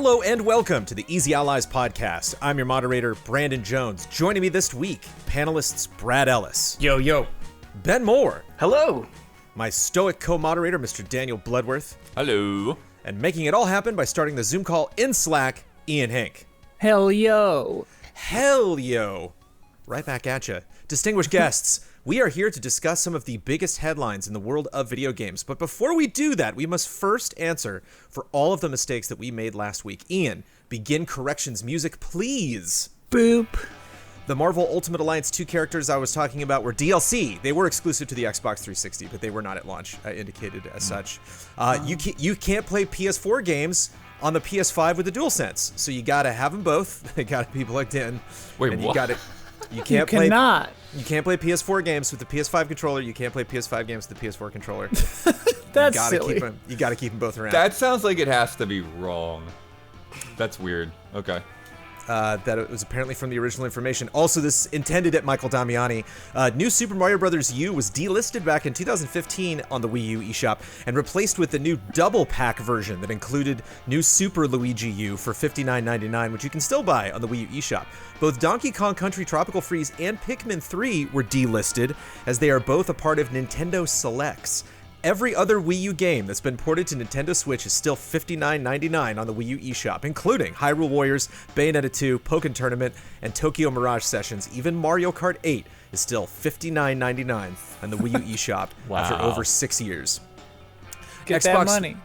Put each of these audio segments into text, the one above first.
Hello and welcome to the Easy Allies podcast. I'm your moderator, Brandon Jones. Joining me this week, panelists Brad Ellis. Yo. Ben Moore. Hello. My stoic co-moderator, Mr. Daniel Bloodworth. Hello. And making it all happen by starting the Zoom call in Slack, Ian Hink. Hell yo. Hell yo. Right back at you. Distinguished guests, we are here to discuss some of the biggest headlines in the world of video games. But before we do that, we must first answer for all of the mistakes that we made last week. Ian, begin corrections music, please. Boop. The Marvel Ultimate Alliance 2 characters I was talking about were DLC. They were exclusive to the Xbox 360, but they were not at launch, indicated as such. You can't play PS4 games on the PS5 with the DualSense, so you gotta have them both. They gotta be plugged in. Wait, and what? You cannot. You can't play PS4 games with the PS5 controller. You can't play PS5 games with the PS4 controller. That's silly. You gotta keep them both around. That sounds like it has to be wrong. That's weird. Okay. That it was apparently from the original information. Also, this intended at Michael Damiani. New Super Mario Bros. U was delisted back in 2015 on the Wii U eShop and replaced with the new double pack version that included new Super Luigi U for $59.99, which you can still buy on the Wii U eShop. Both Donkey Kong Country Tropical Freeze and Pikmin 3 were delisted, as they are both a part of Nintendo Selects. Every other Wii U game that's been ported to Nintendo Switch is still $59.99 on the Wii U eShop, including Hyrule Warriors, Bayonetta 2, Pokken Tournament, and Tokyo Mirage Sessions. Even Mario Kart 8 is still $59.99 on the Wii U eShop after over 6 years. Get that money.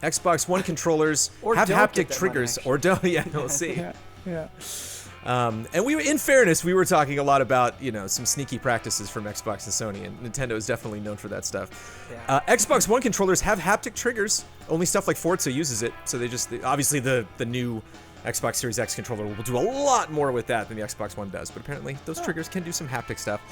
Xbox One controllers Or have don't haptic get that triggers, money, or don't. Yeah, we'll see. Yeah. And in fairness, we were talking a lot about, some sneaky practices from Xbox and Sony, and Nintendo is definitely known for that stuff. Yeah. Xbox One controllers have haptic triggers. Only stuff like Forza uses it, so obviously the new Xbox Series X controller will do a lot more with that than the Xbox One does, but apparently those triggers can do some haptic stuff.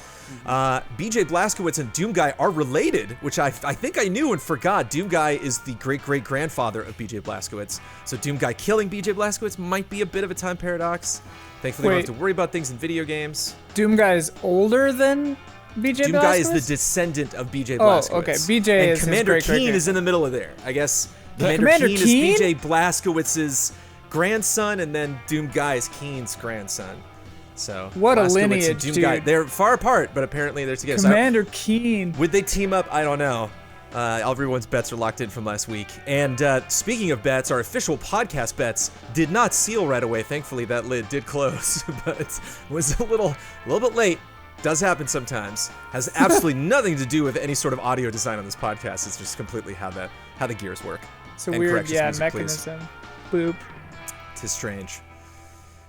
BJ Blazkowicz and Doomguy are related, which I think I knew and forgot. Doomguy is the great-great-grandfather of BJ Blazkowicz, so Doomguy killing BJ Blazkowicz might be a bit of a time paradox. Thankfully, we don't have to worry about things in video games. Doomguy is older than BJ Blazkowicz? Doomguy is the descendant of BJ Blazkowicz. Oh, okay. BJ and is Commander his Keen is in the middle of there. I guess Commander Commander Keen Keen? is BJ Blazkowicz's grandson, and then Doomguy is Keen's grandson. So What a Blazkowicz lineage, and Doomguy, dude. they're far apart, but apparently they're together. Commander Keen. Would they team up? I don't know. Everyone's bets are locked in from last week. And speaking of bets, our official podcast bets did not seal right away. Thankfully, that lid did close, but was a little bit late. Does happen sometimes. Has absolutely nothing to do with any sort of audio design on this podcast. It's just completely how the gears work. It's a And weird, corrections music, mechanism. Boop. Tis strange.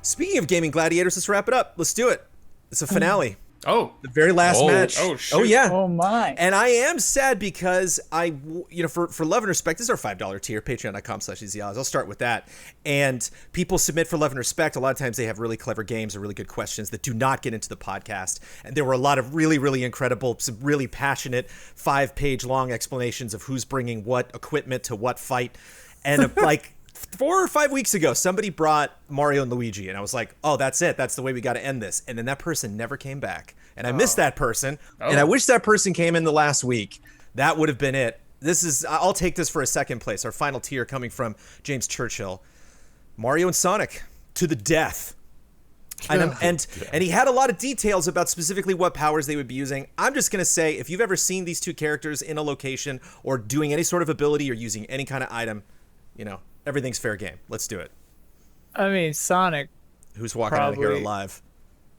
Speaking of gaming gladiators, let's wrap it up. Let's do it. It's a finale. Oh. The very last match. Oh, shoot. Oh, yeah. Oh my. And I am sad because for love and respect, this is our $5 tier, patreon.com/easyallies. I'll start with that. And people submit for love and respect. A lot of times they have really clever games or really good questions that do not get into the podcast. And there were a lot of really, really incredible, some really passionate 5-page long explanations of who's bringing what equipment to what fight. And like 4 or 5 weeks ago, somebody brought Mario and Luigi, and I was like, oh, that's it. That's the way we got to end this. And then that person never came back. And I missed that person. And I wish that person came in the last week. That would have been it. I'll take this for a second place. Our final tier coming from James Churchill. Mario and Sonic to the death. And he had a lot of details about specifically what powers they would be using. I'm just going to say, if you've ever seen these two characters in a location or doing any sort of ability or using any kind of item, everything's fair game. Let's do it. I mean, Sonic. Who's walking out of here Probably. alive?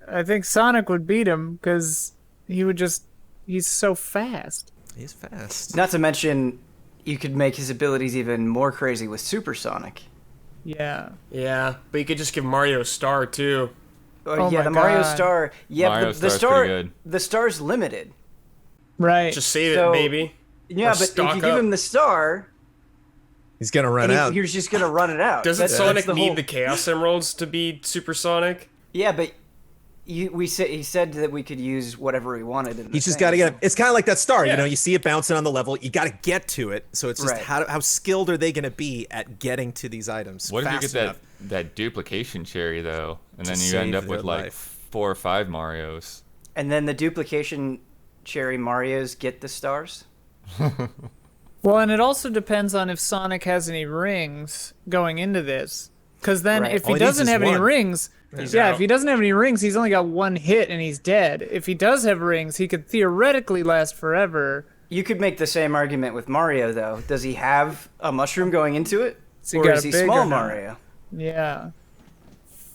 I think Sonic would beat him because he's so fast. He's fast. Not to mention, you could make his abilities even more crazy with Supersonic. Yeah. Yeah, but you could just give Mario a star, too. Oh Yeah, my the Mario God. Star. Yeah, Mario but the Star's star. pretty good. The star's limited. Right. Just save So- it, maybe. Yeah, Or but if stock you give up. him the star, He's going to run out. he's just gonna run it out. Doesn't That's Sonic the need whole- the Chaos Emeralds to be supersonic? Yeah, but he said that we could use whatever we wanted. In the He's just thing. got to get it. It's kind of like that star. Yeah. You see it bouncing on the level. You got to get to it. So it's just Right. how skilled are they going to be at getting to these items What if you fast get enough? that duplication cherry, though, and To then you end save up with their like life. 4 or 5 Marios? And then the duplication cherry Marios get the stars. Well, and it also depends on if Sonic has any rings going into this. Because then Right. if All he he needs doesn't is have any one. rings, He's yeah, out. if he doesn't have any rings, he's only got one hit and he's dead. If he does have rings, he could theoretically last forever. You could make the same argument with Mario, though. Does he have a mushroom going into it? So you Or got is a he big small or not? Mario? Yeah.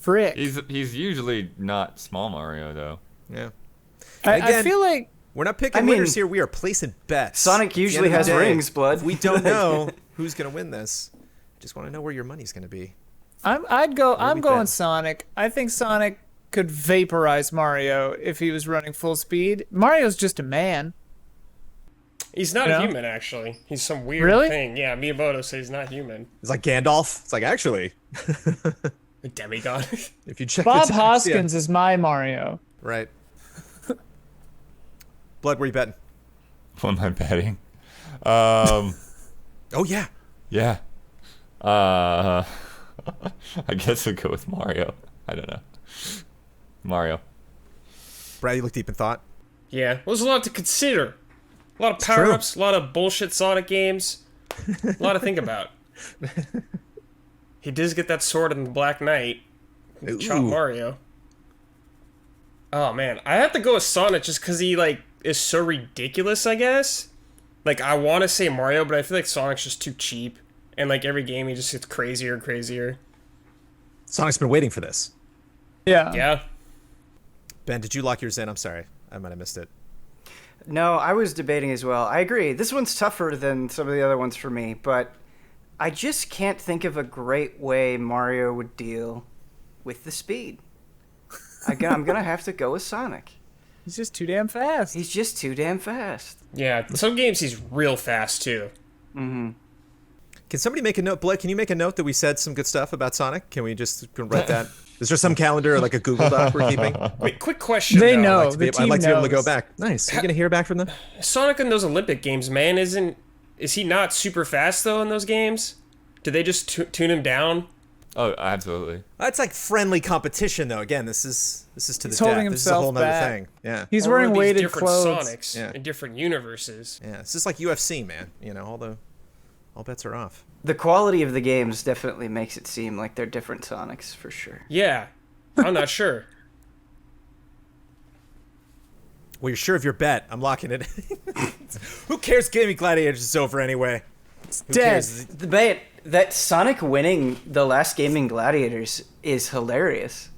Frick. He's usually not small Mario though. Yeah. I Again, feel like we're not picking I mean, winners here. We are placing bets. Sonic At the usually end of has the day, rings, Blood. If we don't know who's going to win this, just want to know where your money's going to be. I'm we going bet? Sonic. I think Sonic could vaporize Mario if he was running full speed. Mario's just a man. He's not Yeah. a human, actually. He's some weird Really? thing. Yeah, Miyamoto says he's not human. It's like Gandalf. It's like, actually, A demigod. if you check Bob the text, Hoskins is my Mario. Yeah. Right. Blood, where you betting? What am I betting? Oh, yeah. Yeah. I guess I'll go with Mario. I don't know. Mario. Brad, you look deep in thought. Yeah, well, there's a lot to consider. A lot of true. power-ups, a lot of bullshit Sonic games. A lot to think about. He does get that sword in the Black Knight. Chop Ooh. Mario. Oh, man. I have to go with Sonic just because he, like, is so ridiculous, I guess. Like, I want to say Mario, but I feel like Sonic's just too cheap. And, like, every game he just gets crazier and crazier. Sonic's been waiting for this. Yeah. Yeah. Ben, did you lock yours in? I'm sorry. I might have missed it. No, I was debating as well. I agree. This one's tougher than some of the other ones for me, but I just can't think of a great way Mario would deal with the speed. I'm going to have to go with Sonic. He's just too damn fast. He's just too damn fast. Yeah, some games he's real fast, too. Can somebody make a note? Blood, can you make a note that we said some good stuff about Sonic? Can we just write that? Is there some calendar or like a Google Doc we're keeping? Wait, quick question, They though. know. I'd The team like to be able to knows. go back. Nice. You gonna hear back from them? Sonic in those Olympic games, man, is he not super fast though in those games? Did they just tune him down? Oh, absolutely. That's like friendly competition, though. Again, this is to the He's holding death. This is a himself whole nother back. thing. Yeah. He's Or wearing are these weighted different clothes. Sonics Yeah. in different universes? Yeah. It's just like UFC, man. You know, all bets are off. The quality of the games definitely makes it seem like they're different Sonics, for sure. Yeah, I'm not sure. Well, you're sure of your bet. I'm locking it. Who cares? Give me Gladiators is over anyway. Who dead. cares? The debate that Sonic winning the last game in Gladiators is hilarious.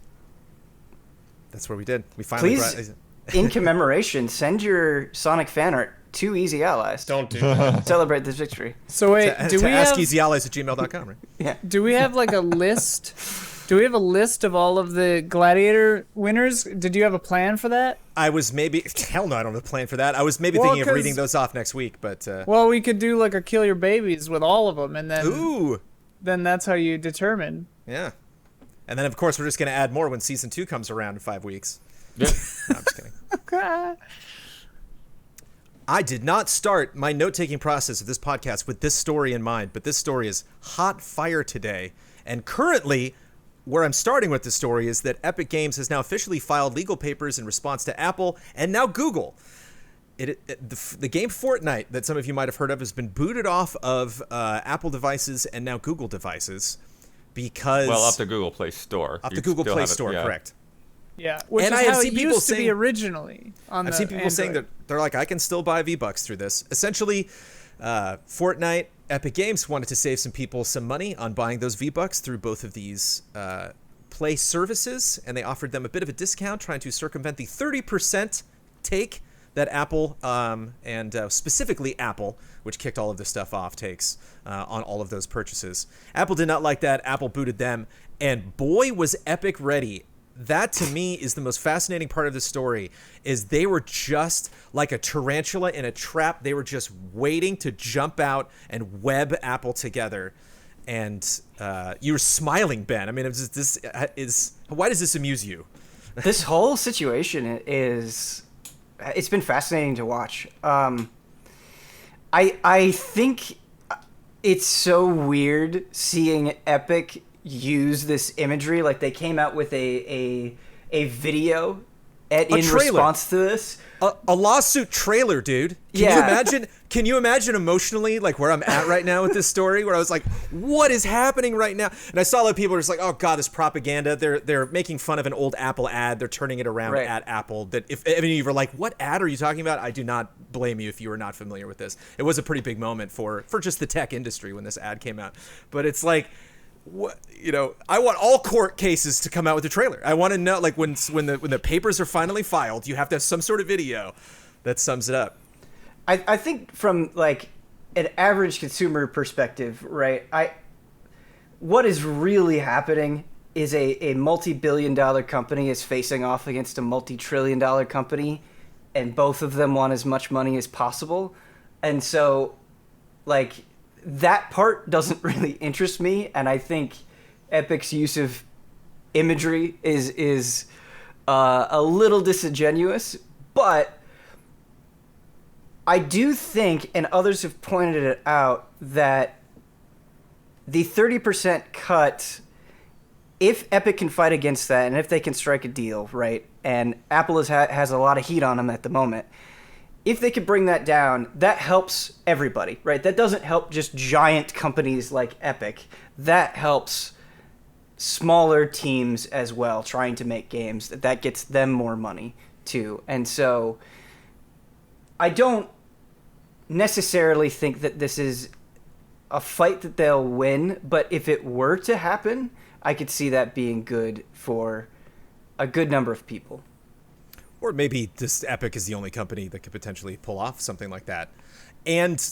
That's what we did. We finally Please, in commemoration, send your Sonic fan art to Easy Allies. Don't do that. Celebrate this victory. So wait, do to we have askeasyallies@gmail.com, right? do we have like a list? Do we have a list of all of the Gladiator winners? Did you have a plan for that? I was maybe hell no, I don't have a plan for that. I was maybe Well, thinking of 'cause- reading those off next week, but Well, we could do like a kill your babies with all of them, and ooh, then that's how you determine. yeah. And then of course we're just gonna add more when season 2 comes around in 5 weeks. Yep. No, I'm just kidding. I did not start my note-taking process of this podcast with this story in mind, but this story is hot fire today. And currently, where I'm starting with the story is that Epic Games has now officially filed legal papers in response to Apple and now Google. The game Fortnite that some of you might have heard of has been booted off of Apple devices and now Google devices because Well, off the Google Play Store. off the You Google still Play have it, Store, yeah. correct? Yeah, which And is I have how seen it people used to be saying- originally. On I've the seen people saying that Android. they're like, I can still buy V-Bucks through this. Essentially, Fortnite, Epic Games wanted to save some people some money on buying those V-Bucks through both of these Play services, and they offered them a bit of a discount, trying to circumvent the 30% take that Apple, and specifically Apple, which kicked all of this stuff off, takes on all of those purchases. Apple did not like that. Apple booted them, and boy, was Epic ready. That to me is the most fascinating part of the story, is they were just like a tarantula in a trap. They were just waiting to jump out and web Apple together. And you were smiling, Ben. I mean, why does this amuse you? This whole situation it's been fascinating to watch. I think it's so weird seeing Epic use this imagery. Like they came out with a video in trailer. response to this. A lawsuit trailer, dude. Yeah. Can you imagine emotionally like where I'm at right now with this story, where I was like, what is happening right now? And I saw a lot of people were just like, oh god, this propaganda. They're making fun of an old Apple ad. They're turning it around Right. at Apple. That if any of you were like, what ad are you talking about? I do not blame you if you were not familiar with this. It was a pretty big moment for just the tech industry when this ad came out. But it's like, what, I want all court cases to come out with a trailer. I want to know, like, when the papers are finally filed, you have to have some sort of video that sums it up. I think from like an average consumer perspective, right? What is really happening is a multi-billion-dollar company is facing off against a multi-trillion-dollar company, and both of them want as much money as possible. And so, like, that part doesn't really interest me, and I think Epic's use of imagery is a little disingenuous, but I do think, and others have pointed it out, that the 30% cut, if Epic can fight against that, and if they can strike a deal, right, and Apple has a lot of heat on them at the moment, if they could bring that down, that helps everybody, right? That doesn't help just giant companies like Epic. That helps smaller teams as well, trying to make games. That gets them more money, too. And so I don't necessarily think that this is a fight that they'll win, but if it were to happen, I could see that being good for a good number of people. Or maybe this Epic is the only company that could potentially pull off something like that. And,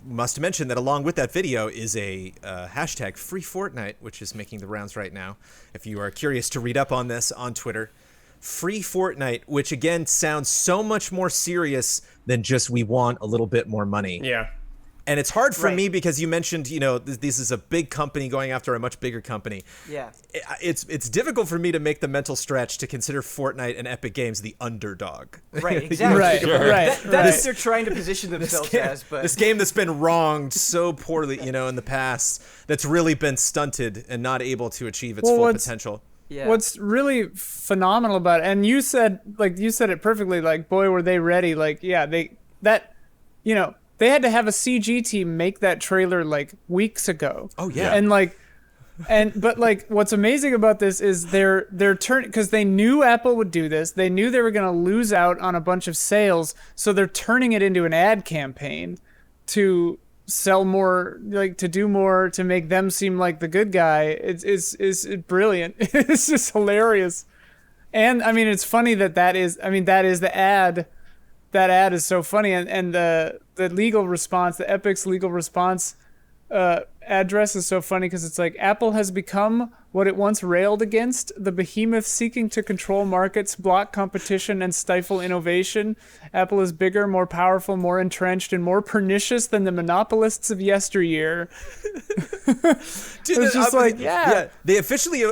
must mention that along with that video is a hashtag Free Fortnite, which is making the rounds right now. If you are curious to read up on this on Twitter, Free Fortnite, which again sounds so much more serious than just we want a little bit more money. Yeah. And it's hard for Right. me because you mentioned, this is a big company going after a much bigger company. Yeah. It's difficult for me to make the mental stretch to consider Fortnite and Epic Games the underdog. Right, exactly. Right, Sure. right, That's right. what they're trying to position themselves as, but This game that's been wronged so poorly, in the past, that's really been stunted and not able to achieve its full potential. yeah. What's really phenomenal about it, and you said it perfectly, like, boy, were they ready. Like, yeah, they had to have a CG team make that trailer like weeks ago. Oh, yeah. But what's amazing about this is they're turning, because they knew Apple would do this. They knew they were going to lose out on a bunch of sales, so they're turning it into an ad campaign to sell more, like to do more, to make them seem like the good guy. It's brilliant. It's just hilarious. And I mean, it's funny that is the ad. That ad is so funny, and the legal response, the Epic's legal response address is so funny because it's like, Apple has become what it once railed against, the behemoth seeking to control markets, block competition, and stifle innovation. Apple is bigger, more powerful, more entrenched, and more pernicious than the monopolists of yesteryear. Dude, It's just like, yeah. They officially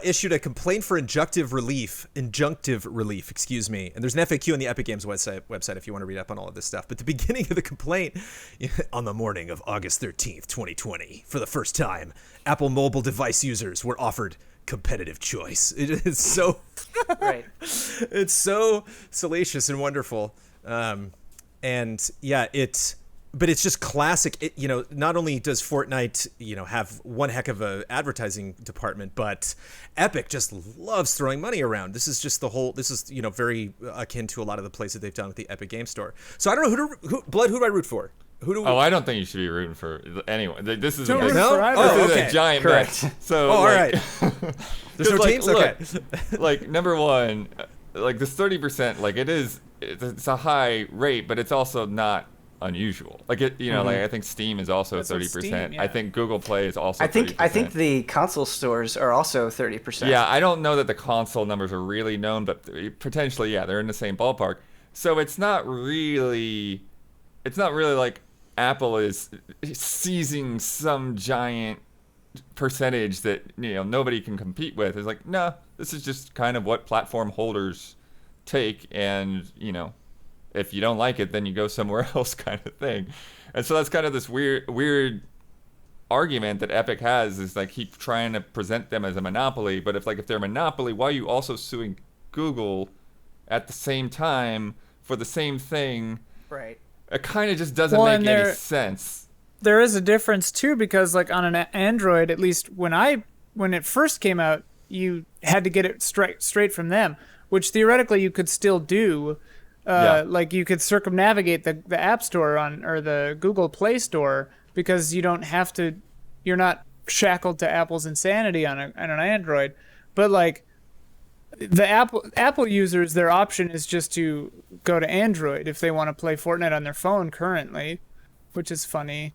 issued a complaint for injunctive relief, excuse me. And there's an FAQ on the Epic Games website if you want to read up on all of this stuff. But the beginning of the complaint, on the morning of August 13th, 2020, for the first time, Apple mobile device users were offered competitive choice. It's so right. it's so salacious and wonderful. And yeah, but it's just classic. Not only does Fortnite, have one heck of a advertising department, but Epic just loves throwing money around. This is just very akin to a lot of the plays that they've done with the Epic Game Store. So I don't know who do I root for? Oh, I don't think you should be rooting for anyone. This is Don't a, root No? for either. Oh, this is okay. a giant Correct. bet. So, all right. There's no 'cause, teams? Okay. Look, number one, like this 30%, like it's a high rate, but it's also not unusual. Like like I think Steam is also That's what 30%. Steam, yeah. I think Google Play is also. I think 30%. the console stores are also 30%. Yeah, I don't know that the console numbers are really known, but potentially, yeah, they're in the same ballpark. So it's not really like Apple is seizing some giant percentage that nobody can compete with. It's like, no, this is just kind of what platform holders take, and if you don't like it, then you go somewhere else, kind of thing. And so that's kind of this weird argument that Epic has, is like keep trying to present them as a monopoly, but if they're a monopoly, why are you also suing Google at the same time for the same thing. Right. It kind of just doesn't Well, make and any sense. There is a difference too, because like on an Android, at least when it first came out, you had to get it straight from them, which theoretically you could still do. Like you could circumnavigate the App Store or the Google Play Store, because you don't have to. You're not shackled to Apple's insanity on an Android. But like the Apple users, their option is just to go to Android if they want to play Fortnite on their phone currently, which is funny.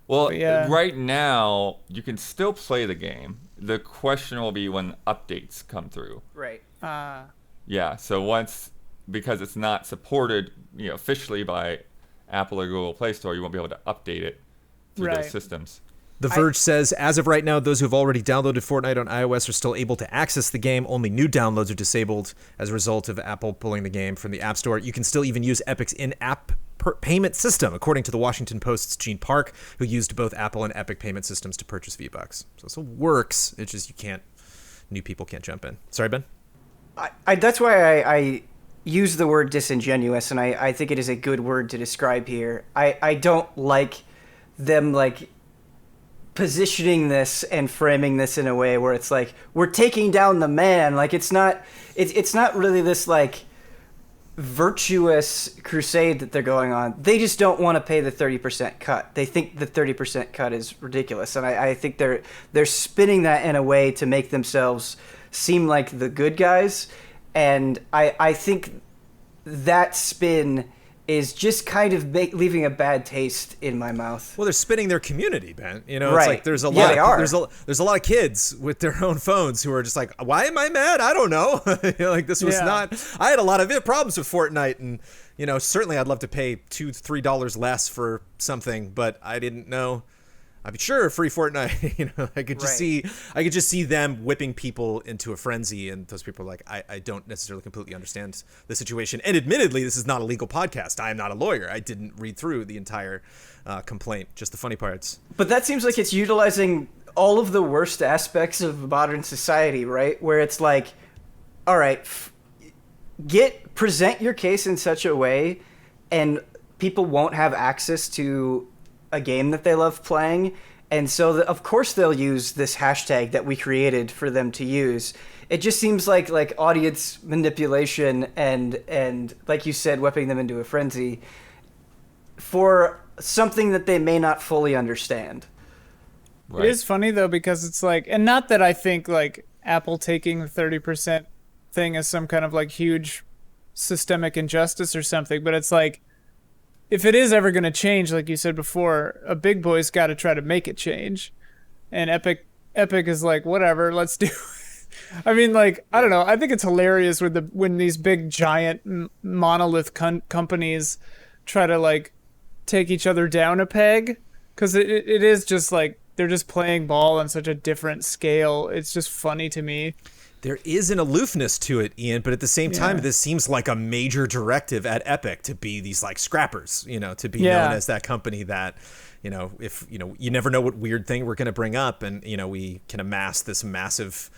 Well, yeah. Right now you can still play the game. The question will be when updates come through. Right. Yeah. So because it's not supported, officially by Apple or Google Play Store, you won't be able to update it through Right. those systems. The Verge says, as of right now, those who have already downloaded Fortnite on iOS are still able to access the game. Only new downloads are disabled as a result of Apple pulling the game from the App Store. You can still even use Epic's in-app payment system, according to the Washington Post's Gene Park, who used both Apple and Epic payment systems to purchase V-Bucks. So it still works. It's just new people can't jump in. Sorry, Ben? That's why I use the word disingenuous, and I think it is a good word to describe here. I don't like them like positioning this and framing this in a way where it's like we're taking down the man. Like it's not really this like virtuous crusade that they're going on. They just don't want to pay the 30% cut. They think the 30% cut is ridiculous, and I think they're spinning that in a way to make themselves seem like the good guys. And I think that spin is just kind of leaving a bad taste in my mouth. Well, they're spinning their community, Ben. It's Right. like there's a Yeah, lot. they are. There's a lot of kids with their own phones who are just like, why am I mad? I don't know. Like this was Yeah. not. I had a lot of problems with Fortnite, and certainly I'd love to pay $2-3 less for something, but I didn't know. I mean, sure, free Fortnite. I could just see them whipping people into a frenzy, and those people are like, I don't necessarily completely understand the situation. And admittedly, this is not a legal podcast. I am not a lawyer. I didn't read through the entire complaint, just the funny parts. But that seems like it's utilizing all of the worst aspects of modern society, right? Where it's like, all right, present your case in such a way, and people won't have access to a game that they love playing, and so of course they'll use this hashtag that we created for them to use. It just seems like audience manipulation and like you said, whipping them into a frenzy for something that they may not fully understand. Right. It is funny though, because it's like, and not that I think like Apple taking the 30% thing is some kind of like huge systemic injustice or something, but it's like, if it is ever going to change, like you said before, a big boy's got to try to make it change. And Epic is like, whatever, let's do it. I mean, like, I don't know. I think it's hilarious when these big giant monolith companies try to like take each other down a peg, because it is just like they're just playing ball on such a different scale. It's just funny to me. There is an aloofness to it, Ian, but at the same time, this seems like a major directive at Epic to be these like scrappers, to be known as that company that, if, you never know what weird thing we're going to bring up, and, we can amass this massive,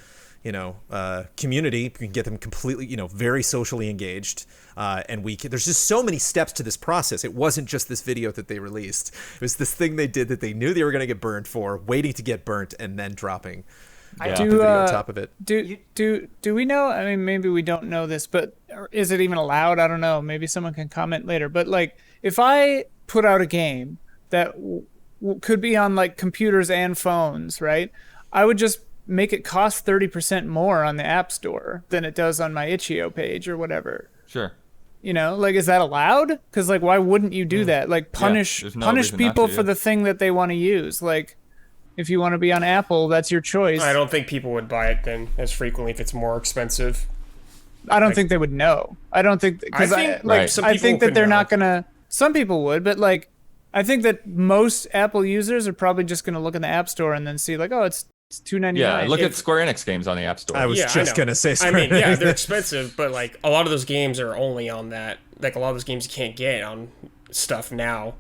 community. We can get them completely, very socially engaged. And there's just so many steps to this process. It wasn't just this video that they released. It was this thing they did that they knew they were going to get burned for, waiting to get burnt, and then dropping the video on top of it. Do we know? I mean, maybe we don't know this, but is it even allowed? I don't know. Maybe someone can comment later. But like, if I put out a game that could be on like computers and phones, right? I would just make it cost 30% more on the App Store than it does on my itch.io page or whatever. Sure. Like, is that allowed? Because like, why wouldn't you do that? Like, punish there's no reason not people to, for the thing that they want to use. Like, if you want to be on Apple, that's your choice. I don't think people would buy it then as frequently if it's more expensive. I don't think they would know. I don't think, because I think that they're not gonna. Some people would, but like, I think that most Apple users are probably just gonna look in the App Store and then see like, oh, it's $2.99. Yeah, look at Square Enix games on the App Store. I was just going to say I mean, yeah, they're expensive, but like a lot of those games are only on that. Like a lot of those games you can't get on stuff now.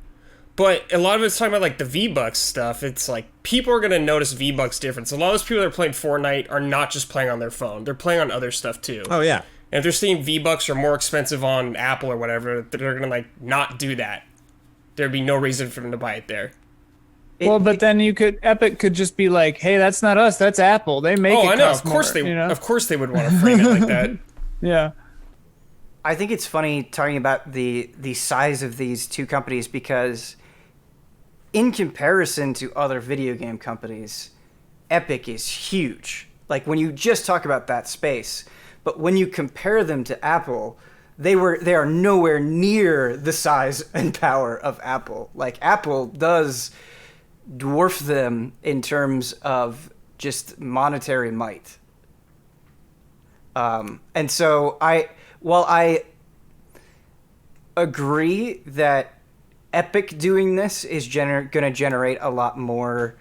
But a lot of it's talking about like the V-Bucks stuff. It's like people are going to notice V-Bucks difference. A lot of those people that are playing Fortnite are not just playing on their phone. They're playing on other stuff too. Oh, yeah. And if they're seeing V-Bucks are more expensive on Apple or whatever, they're gonna like not do that. There'd be no reason for them to buy it there. Well, but then Epic could just be like, "Hey, that's not us. That's Apple. They make it Oh, I know. cost Of course more," they, you know? of course they would want to frame it like that. Yeah. I think it's funny talking about the size of these two companies because in comparison to other video game companies, Epic is huge. Like when you just talk about that space, but when you compare them to Apple, they are nowhere near the size and power of Apple. Like Apple does dwarf them in terms of just monetary might. And so while I agree that Epic doing this is going to generate a lot more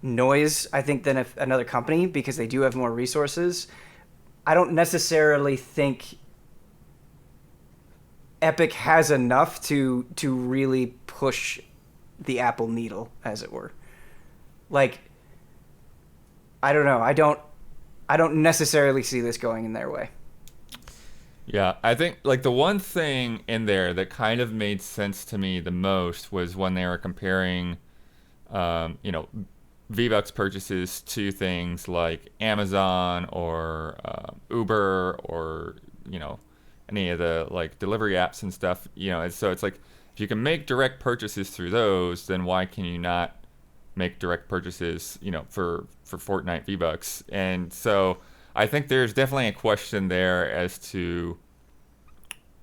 noise, I think, than another company because they do have more resources, I don't necessarily think Epic has enough to really push the Apple needle, as it were. Like, I don't know. I don't necessarily see this going in their way. Yeah, I think like the one thing in there that kind of made sense to me the most was when they were comparing, V-Bucks purchases to things like Amazon or Uber or any of the like delivery apps and stuff. And so it's like if you can make direct purchases through those, then why can you not make direct purchases, for Fortnite V-Bucks? And so I think there's definitely a question there as to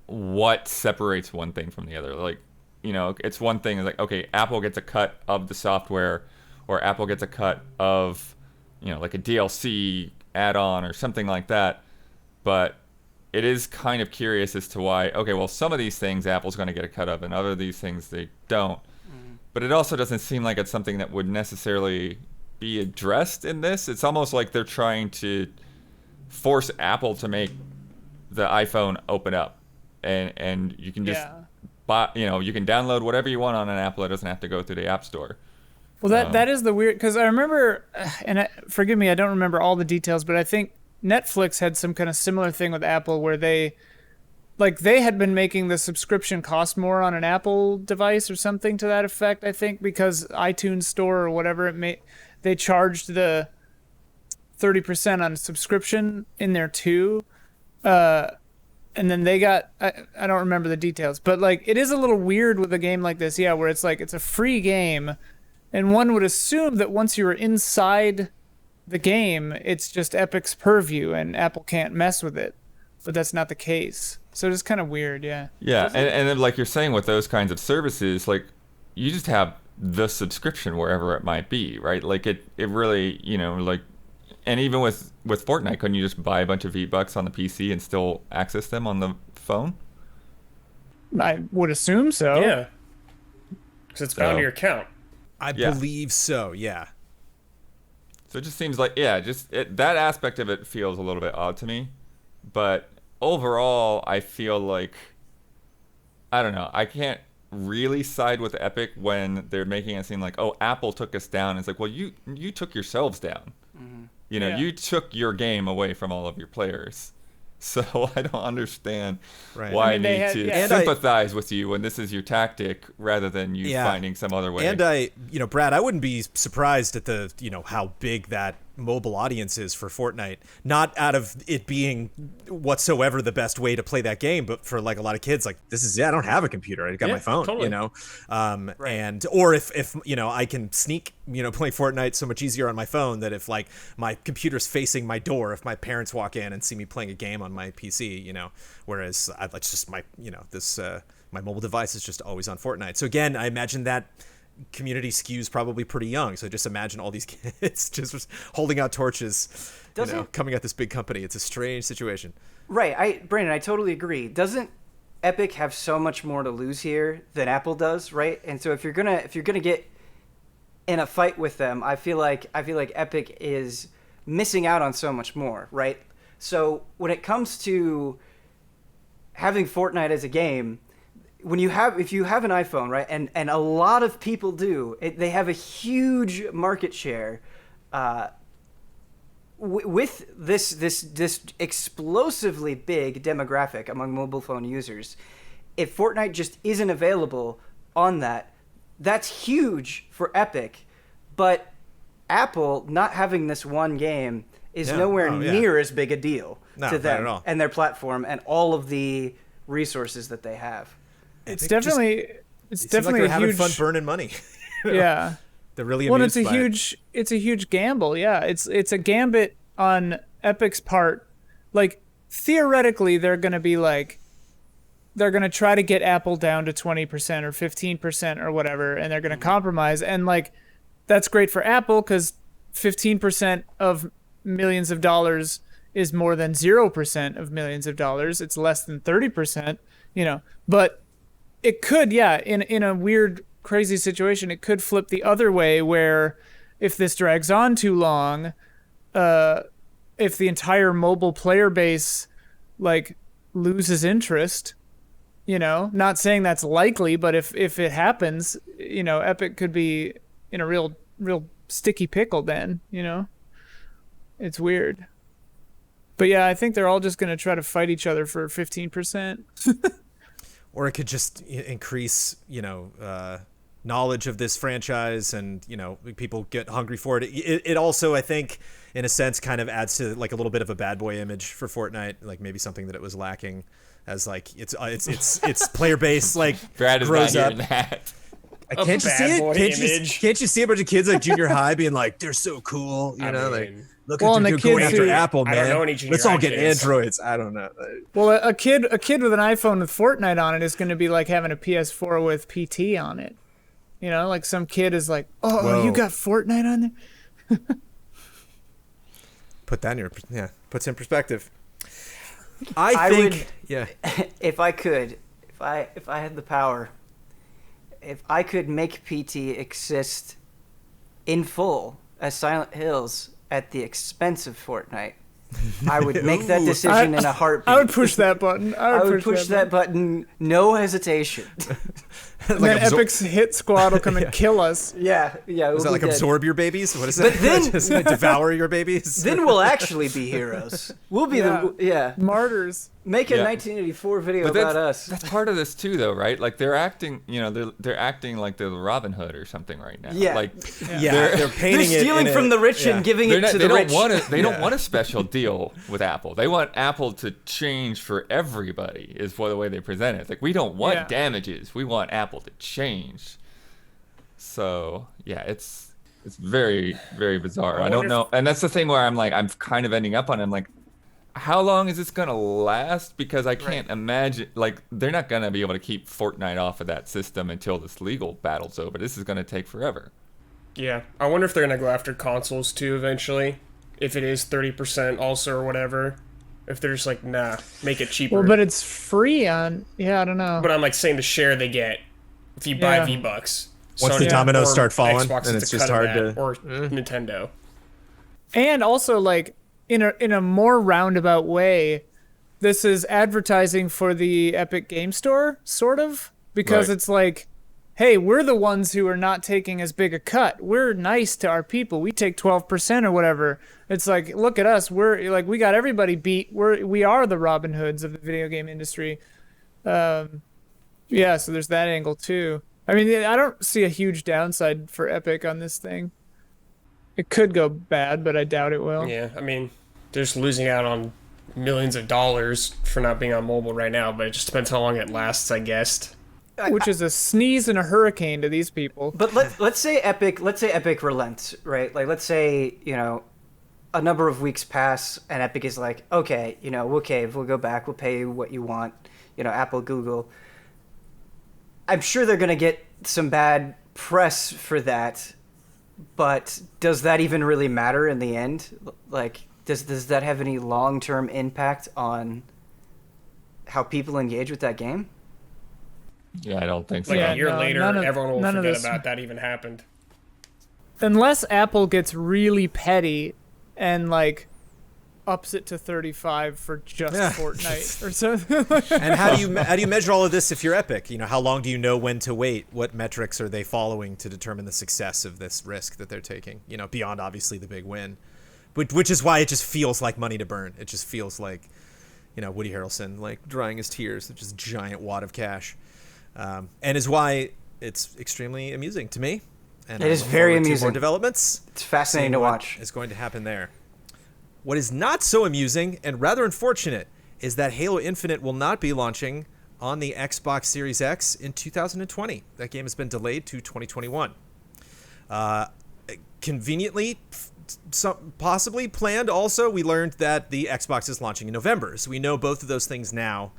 what separates one thing from the other. Like, it's one thing like, okay, Apple gets a cut of the software, or Apple gets a cut of, like a DLC add-on or something like that. But it is kind of curious as to why, okay, well, some of these things Apple's going to get a cut of, and other of these things they don't. But it also doesn't seem like it's something that would necessarily be addressed in this. It's almost like they're trying to force Apple to make the iPhone open up, and you can just buy, you can download whatever you want on an Apple. It doesn't have to go through the App Store. Well, that is the weird, because I remember, and forgive me, I don't remember all the details, but I think Netflix had some kind of similar thing with Apple where they had been making the subscription cost more on an Apple device or something to that effect, I think, because iTunes Store or whatever they charged the 30% on subscription in there too. And then they got, I don't remember the details, but like it is a little weird with a game like this, where it's like it's a free game, and one would assume that once you're inside the game, it's just Epic's purview and Apple can't mess with it. But that's not the case. So it's kind of weird, yeah. Yeah, and then like you're saying with those kinds of services, like you just have the subscription wherever it might be, right? Like it really, like, and even with Fortnite, couldn't you just buy a bunch of V-Bucks on the PC and still access them on the phone? I would assume so. Yeah. Because it's bound to your account. I believe so, yeah. So it just seems like, that aspect of it feels a little bit odd to me. But overall, I feel like, I don't know, I can't really side with Epic when they're making it seem like, oh, Apple took us down. It's like, well, you took yourselves down. Mm-hmm. You took your game away from all of your players. So I don't understand why I need to sympathize with you when this is your tactic rather than you finding some other way. And Brad, I wouldn't be surprised at the, how big that mobile audience is for Fortnite. Not out of it being whatsoever the best way to play that game, but for like a lot of kids, like this is I don't have a computer, I got my phone, totally. and or if I can sneak play Fortnite so much easier on my phone that if like my computer's facing my door, if my parents walk in and see me playing a game on my PC, whereas it's just my my mobile device is just always on Fortnite. So again, I imagine that community skews probably pretty young, so just imagine all these kids just holding out torches, coming at this big company. It's a strange situation. Right, Brandon, I totally agree. Doesn't Epic have so much more to lose here than Apple does, right? And so if you're gonna get in a fight with them, I feel like Epic is missing out on so much more, right? So when it comes to having Fortnite as a game, if you have an iPhone, right, and a lot of people do, they have a huge market share. with this explosively big demographic among mobile phone users, if Fortnite just isn't available on that, that's huge for Epic. But Apple not having this one game is nowhere near as big a deal to them not at all. and their platform and all of the resources that they have. It's definitely like they're a having huge fun burning money. Yeah. They're really Well, amused it's a by huge it's a huge gamble. Yeah, it's a gambit on Epic's part. Like theoretically, they're going to try to get Apple down to 20% or 15% or whatever, and they're going to compromise. And like that's great for Apple because 15% of millions of dollars is more than 0% of millions of dollars. It's less than 30%, But it could, in a weird, crazy situation, it could flip the other way where if this drags on too long, if the entire mobile player base like loses interest, not saying that's likely, but if it happens, Epic could be in a real sticky pickle then, It's weird. But yeah, I think they're all just going to try to fight each other for 15%. Or it could just increase, knowledge of this franchise, and people get hungry for it. It also, I think, in a sense, kind of adds to like a little bit of a bad boy image for Fortnite, like maybe something that it was lacking, as like its player base like Brad is grows not up. hearing that. Can't you see bad it? boy Can't you see a bunch of kids like junior high being like, they're so cool, look Well, at and they're the going kids after who- Apple, man. I don't know any junior Let's all high get kids. Androids. I don't know. Well, a kid with an iPhone with Fortnite on it is going to be like having a PS4 with PT on it. Like some kid is like, "Oh, Whoa. you got Fortnite on there?" Puts in perspective. I think If I could, if I had the power, if I could make PT exist in full as Silent Hills at the expense of Fortnite, I would make that decision in a heartbeat. I would push that button. I would push that button, no hesitation. And then Epic's hit squad will come and kill us. Yeah. Is that like absorb your babies? What is But that? then- Just devour your babies? Then we'll actually be heroes. We'll be Martyrs. Make a Yeah. 1984 video But about us. that's part of this too, though, right? Like they're acting, they're acting like they're the Robin Hood or something right now. Yeah. Like They're painting They're stealing it in from the rich and giving it to the rich. They don't want a special deal with Apple. They want Apple to change for everybody. Is the way they present it. It's like we don't want damages. We want Apple to change. So yeah, it's very, very bizarre. I don't know, and that's the thing where I'm kind of ending up on. I'm like, how long is this gonna last? Because I can't imagine, like, they're not gonna be able to keep Fortnite off of that system until this legal battle's over. This is gonna take forever. Yeah, I wonder if they're gonna go after consoles too eventually. If it is 30% also or whatever. If they're just like, nah, make it cheaper. Well, but it's free on. Yeah, I don't know. But I'm like saying the share they get if you buy Yeah. V-Bucks. Once the Sony dominoes or start falling, Xbox, then it's it's a just cut of hard that, to- or Nintendo. And also, like, in a more roundabout way, this is advertising for the Epic Game Store, sort of, because Right. it's like, hey, we're the ones who are not taking as big a cut. We're nice to our people. We take 12% or whatever. It's like, look at us. We're like, we got everybody beat. We are the Robin Hoods of the video game industry. So there's that angle too. I mean, I don't see a huge downside for Epic on this thing. It could go bad, but I doubt it will. Yeah, I mean, they're just losing out on millions of dollars for not being on mobile right now, but it just depends how long it lasts, I guess. Which is a sneeze and a hurricane to these people. But let's say Epic relents, right? Like let's say, a number of weeks pass and Epic is like, okay, we'll cave, we'll go back, we'll pay you what you want, Apple, Google. I'm sure they're going to get some bad press for that, but does that even really matter in the end? Like, does that have any long-term impact on how people engage with that game? Yeah, I don't think so. Like Yeah, a year no, later, none of- everyone will none of forget this- about that even happened. Unless Apple gets really petty and, like, ups it to 35 for just Fortnite or something. And how do you measure all of this if you're Epic? How long do you know when to wait? What metrics are they following to determine the success of this risk that they're taking? Beyond obviously the big win. which is why it just feels like money to burn. It just feels like, Woody Harrelson like drying his tears, with just giant wad of cash, and is why it's extremely amusing to me. And it is very amusing. More developments. It's fascinating to watch. What is going to happen there? What is not so amusing and rather unfortunate is that Halo Infinite will not be launching on the Xbox Series X in 2020. That game has been delayed to 2021. Conveniently, possibly planned also, we learned that the Xbox is launching in November. So we know both of those things now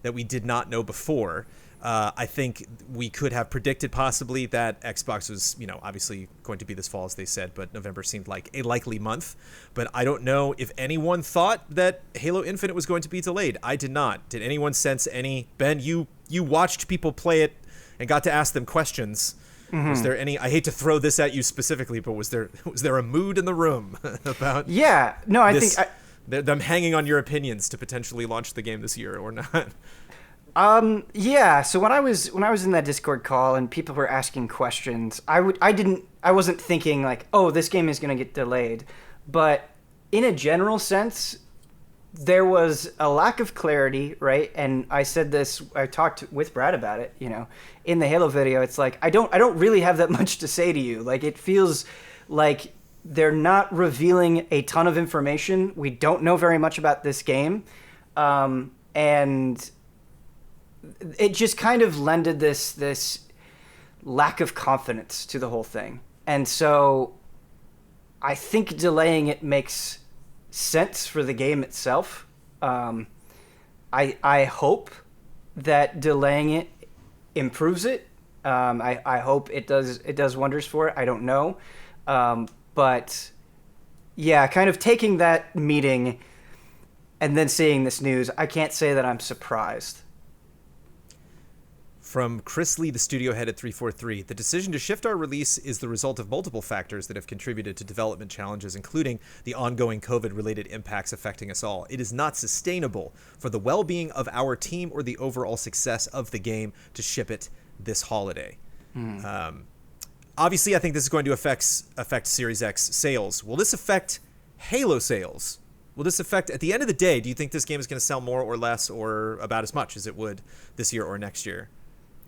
that we did not know before. I think we could have predicted possibly that Xbox was, obviously going to be this fall, as they said, but November seemed like a likely month. But I don't know if anyone thought that Halo Infinite was going to be delayed. I did not. Did anyone sense any? Ben, you watched people play it and got to ask them questions. Mm-hmm. Was there any? I hate to throw this at you specifically, but was there a mood in the room about? Yeah, no, I think them hanging on your opinions to potentially launch the game this year or not. Yeah. So when I was in that Discord call and people were asking questions, I wasn't thinking like, oh, this game is going to get delayed, but in a general sense, there was a lack of clarity, right? And I said this, I talked with Brad about it, in the Halo video. It's like, I don't really have that much to say to you. Like, it feels like they're not revealing a ton of information. We don't know very much about this game. And it just kind of lended this lack of confidence to the whole thing. And so I think delaying it makes sense for the game itself. I hope that delaying it improves it. I hope it does wonders for it. I don't know. But yeah, kind of taking that meeting and then seeing this news, I can't say that I'm surprised. From Chris Lee, the studio head at 343, the decision to shift our release is the result of multiple factors that have contributed to development challenges, including the ongoing COVID-related impacts affecting us all. It is not sustainable for the well-being of our team or the overall success of the game to ship it this holiday. Obviously, I think this is going to affect Series X sales. Will this affect Halo sales? Will this affect, at the end of the day, do you think this game is going to sell more or less or about as much as it would this year or next year?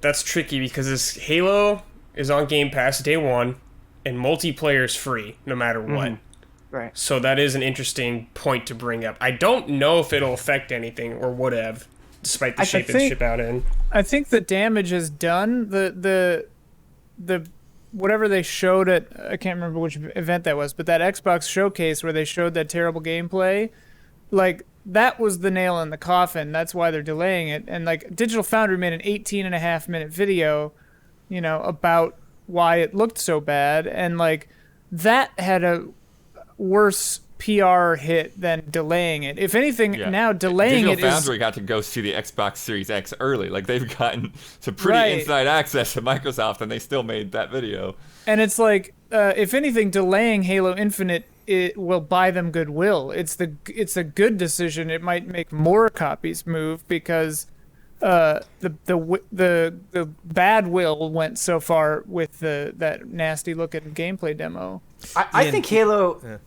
That's tricky because this Halo is on Game Pass day one, and multiplayer is free no matter what. Mm-hmm. Right. So that is an interesting point to bring up. I don't know if it'll affect anything or would have, despite the shape it's ship out in. I think the damage is done. The whatever they showed at, I can't remember which event that was, but that Xbox showcase where they showed that terrible gameplay, like, that was the nail in the coffin. That's why they're delaying it. And like Digital Foundry made an 18.5-minute video, about why it looked so bad. And like that had a worse PR hit than delaying it. If anything, now delaying Digital Foundry got to go see the Xbox Series X early. Like, they've gotten some pretty inside access to Microsoft, and they still made that video. And it's like, if anything, delaying Halo Infinite, it will buy them goodwill. It's a good decision. It might make more copies move because the bad will went so far with that nasty looking gameplay demo. I think Halo. Yeah.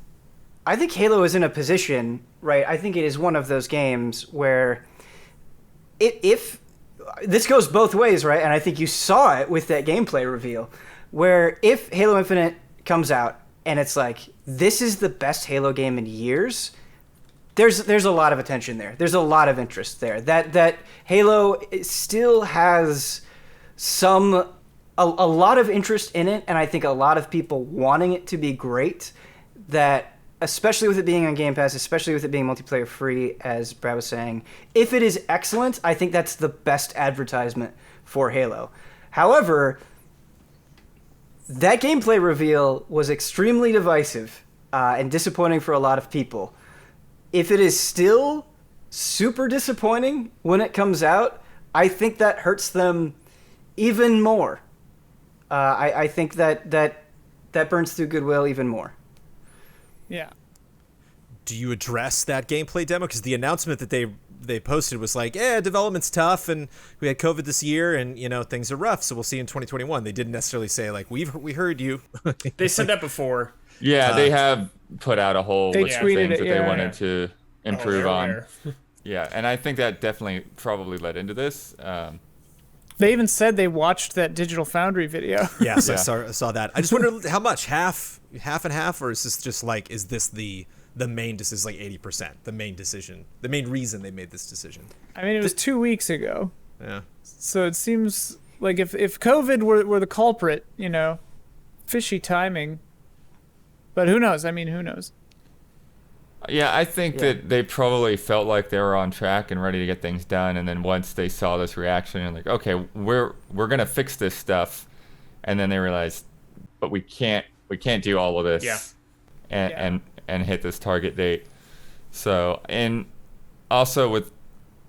I think Halo is in a position, right? I think it is one of those games where if this goes both ways, right? And I think you saw it with that gameplay reveal, where if Halo Infinite comes out and it's like, this is the best Halo game in years, there's a lot of attention there. There's a lot of interest there. That Halo still has a lot of interest in it, and I think a lot of people wanting it to be great. That, especially with it being on Game Pass, especially with it being multiplayer free, as Brad was saying, if it is excellent, I think that's the best advertisement for Halo. However, that gameplay reveal was extremely divisive and disappointing for a lot of people. If it is still super disappointing when it comes out, I think that hurts them even more. I think that burns through goodwill even more. Yeah. Do you address that gameplay demo? Because the announcement that they posted was like, development's tough, and we had COVID this year, and things are rough, so we'll see you in 2021. They didn't necessarily say like we heard you. They said that before. Yeah, they have put out a whole They list of tweeted things it, that yeah. they wanted to improve they're on. aware. Yeah, and I think that definitely probably led into this. They even said they watched that Digital Foundry video. Yes, Yeah. I saw that. I just wonder how much, half and half, or is this just like, is this the main, this is like 80%, the main decision, the main reason they made this decision? I mean, it was 2 weeks ago. Yeah. So it seems like if COVID were the culprit, you know, fishy timing. But who knows? I mean, who knows? Yeah, I think Yeah. that they probably felt like they were on track and ready to get things done, and then once they saw this reaction and like, okay, we're gonna fix this stuff, and then they realized, but we can't do all of this, Yeah. and hit this target date. So, and also with,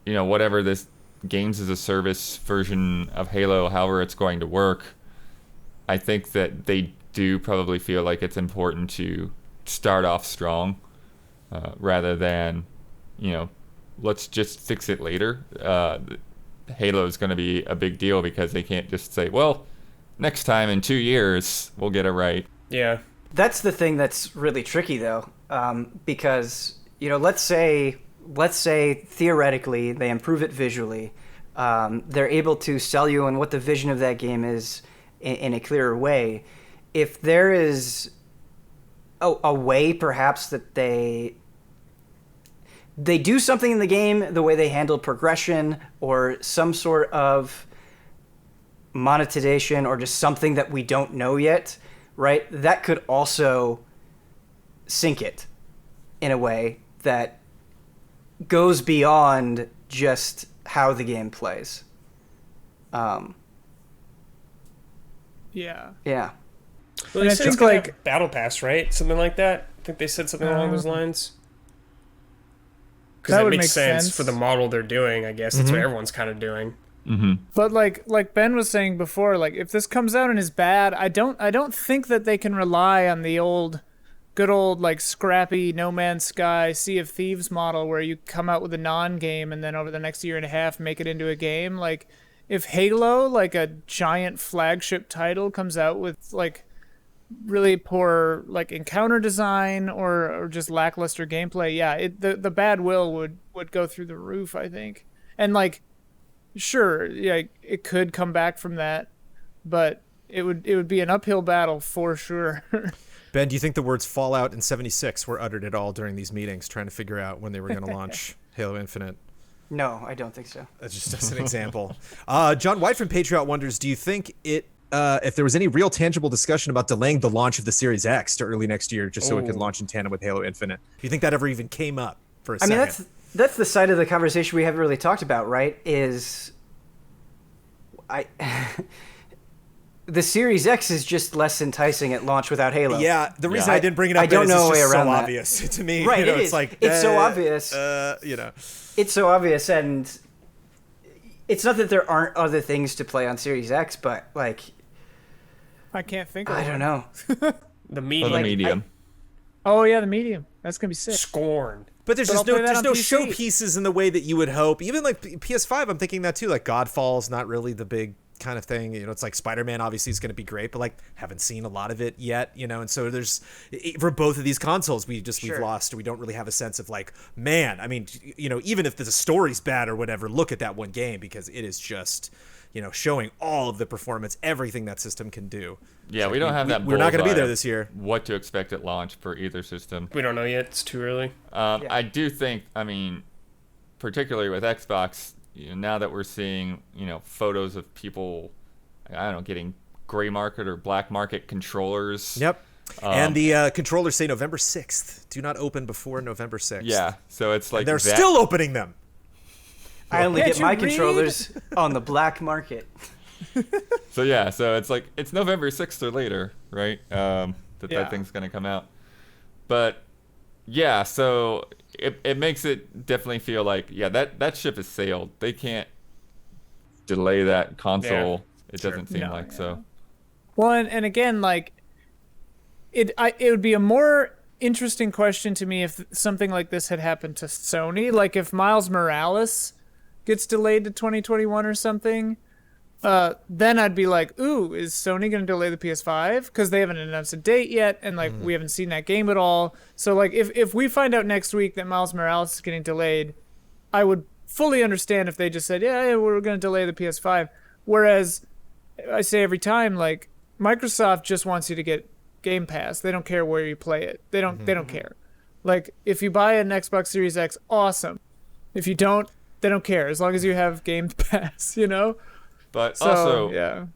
you know, whatever this games as a service version of Halo, however it's going to work, I think that they do probably feel like it's important to start off strong. Rather than, you know, let's just fix it later. Halo is going to be a big deal because they can't just say, well, next time in 2 years we'll get it right. Yeah. That's the thing that's really tricky, though, because, you know, let's say theoretically they improve it visually. They're able to sell you on what the vision of that game is in a clearer way. If there is a way, perhaps, that they do something in the game, the way they handle progression or some sort of monetization or just something that we don't know yet, right? That could also sink it in a way that goes beyond just how the game plays. Yeah. Yeah. Well, And they I said it's think, gonna like- have Battle Pass, right? Something like that. I think they said something along those lines. Because That that would makes make sense sense. for the model they're doing. I guess that's what everyone's kind of doing. But like Ben was saying before, like if this comes out and is bad, I don't think that they can rely on the good old like scrappy No Man's Sky Sea of Thieves model where you come out with a non-game and then over the next year and a half make it into a game. Like if Halo, like a giant flagship title, comes out with like really poor like encounter design or just lackluster gameplay, yeah, the bad will would go through the roof, I think. And like sure, yeah, it could come back from that, but it would be an uphill battle for sure. Ben, do you think the words Fallout and 76 were uttered at all during these meetings, trying to figure out when they were going to launch Halo Infinite? No, I don't think so. That's just as an example. John White from Patriot wonders, do you think if there was any real tangible discussion about delaying the launch of the Series X to early next year just so it could launch in tandem with Halo Infinite? Do you think that ever even came up for a second? I mean, that's the side of the conversation we haven't really talked about, right? Is the Series X is just less enticing at launch without Halo. Yeah, the reason Yeah. I didn't bring it up I don't Ben, is know a it's way just around so that. obvious to me. Right, You know, it it's is. like It's so obvious. You know. It's so obvious, and it's not that there aren't other things to play on Series X, but like I can't think of I one. don't know. The Or medium. the medium. Oh yeah, the medium. That's gonna be sick. Scorn. But there's But just I'll no play that there's on no PC. showpieces in the way that you would hope. Even like PS5, I'm thinking that too. Like Godfall's not really the big kind of thing. You know, it's like Spider-Man obviously is going to be great, but like haven't seen a lot of it yet. You know, and so there's for both of these consoles, we've Sure. lost. We don't really have a sense of like, man. I mean, you know, even if the story's bad or whatever, look at that one game because it is just, you know, showing all of the performance, everything that system can do. Yeah, we don't have that. We're not going to be bullseye there of this year. What to expect at launch for either system. We don't know yet. It's too early. Yeah. I do think, I mean, particularly with Xbox, you know, now that we're seeing, you know, photos of people, I don't know, getting gray market or black market controllers. Yep. And the controllers say November 6th. Do not open before November 6th. Yeah, so it's like And they're that- still opening them. I only Can't get you my read? controllers on the black market. So yeah, so it's like it's November 6th or later, right? Yeah. That thing's gonna come out. But yeah, so it makes it definitely feel like that ship has sailed. They can't delay that console. It Sure. doesn't seem No, like yeah. so. Well, and again, like it would be a more interesting question to me if something like this had happened to Sony. Like if Miles Morales gets delayed to 2021 or something, then I'd be like, ooh, is Sony going to delay the PS5? Because they haven't announced a date yet, and like we haven't seen that game at all. So like if we find out next week that Miles Morales is getting delayed, I would fully understand if they just said, yeah, we're going to delay the PS5. Whereas I say every time, like Microsoft just wants you to get Game Pass. They don't care where you play it. They don't care. Like if you buy an Xbox Series X, awesome. If you don't, they don't care as long as you have Game Pass, you know? But So, also, yeah.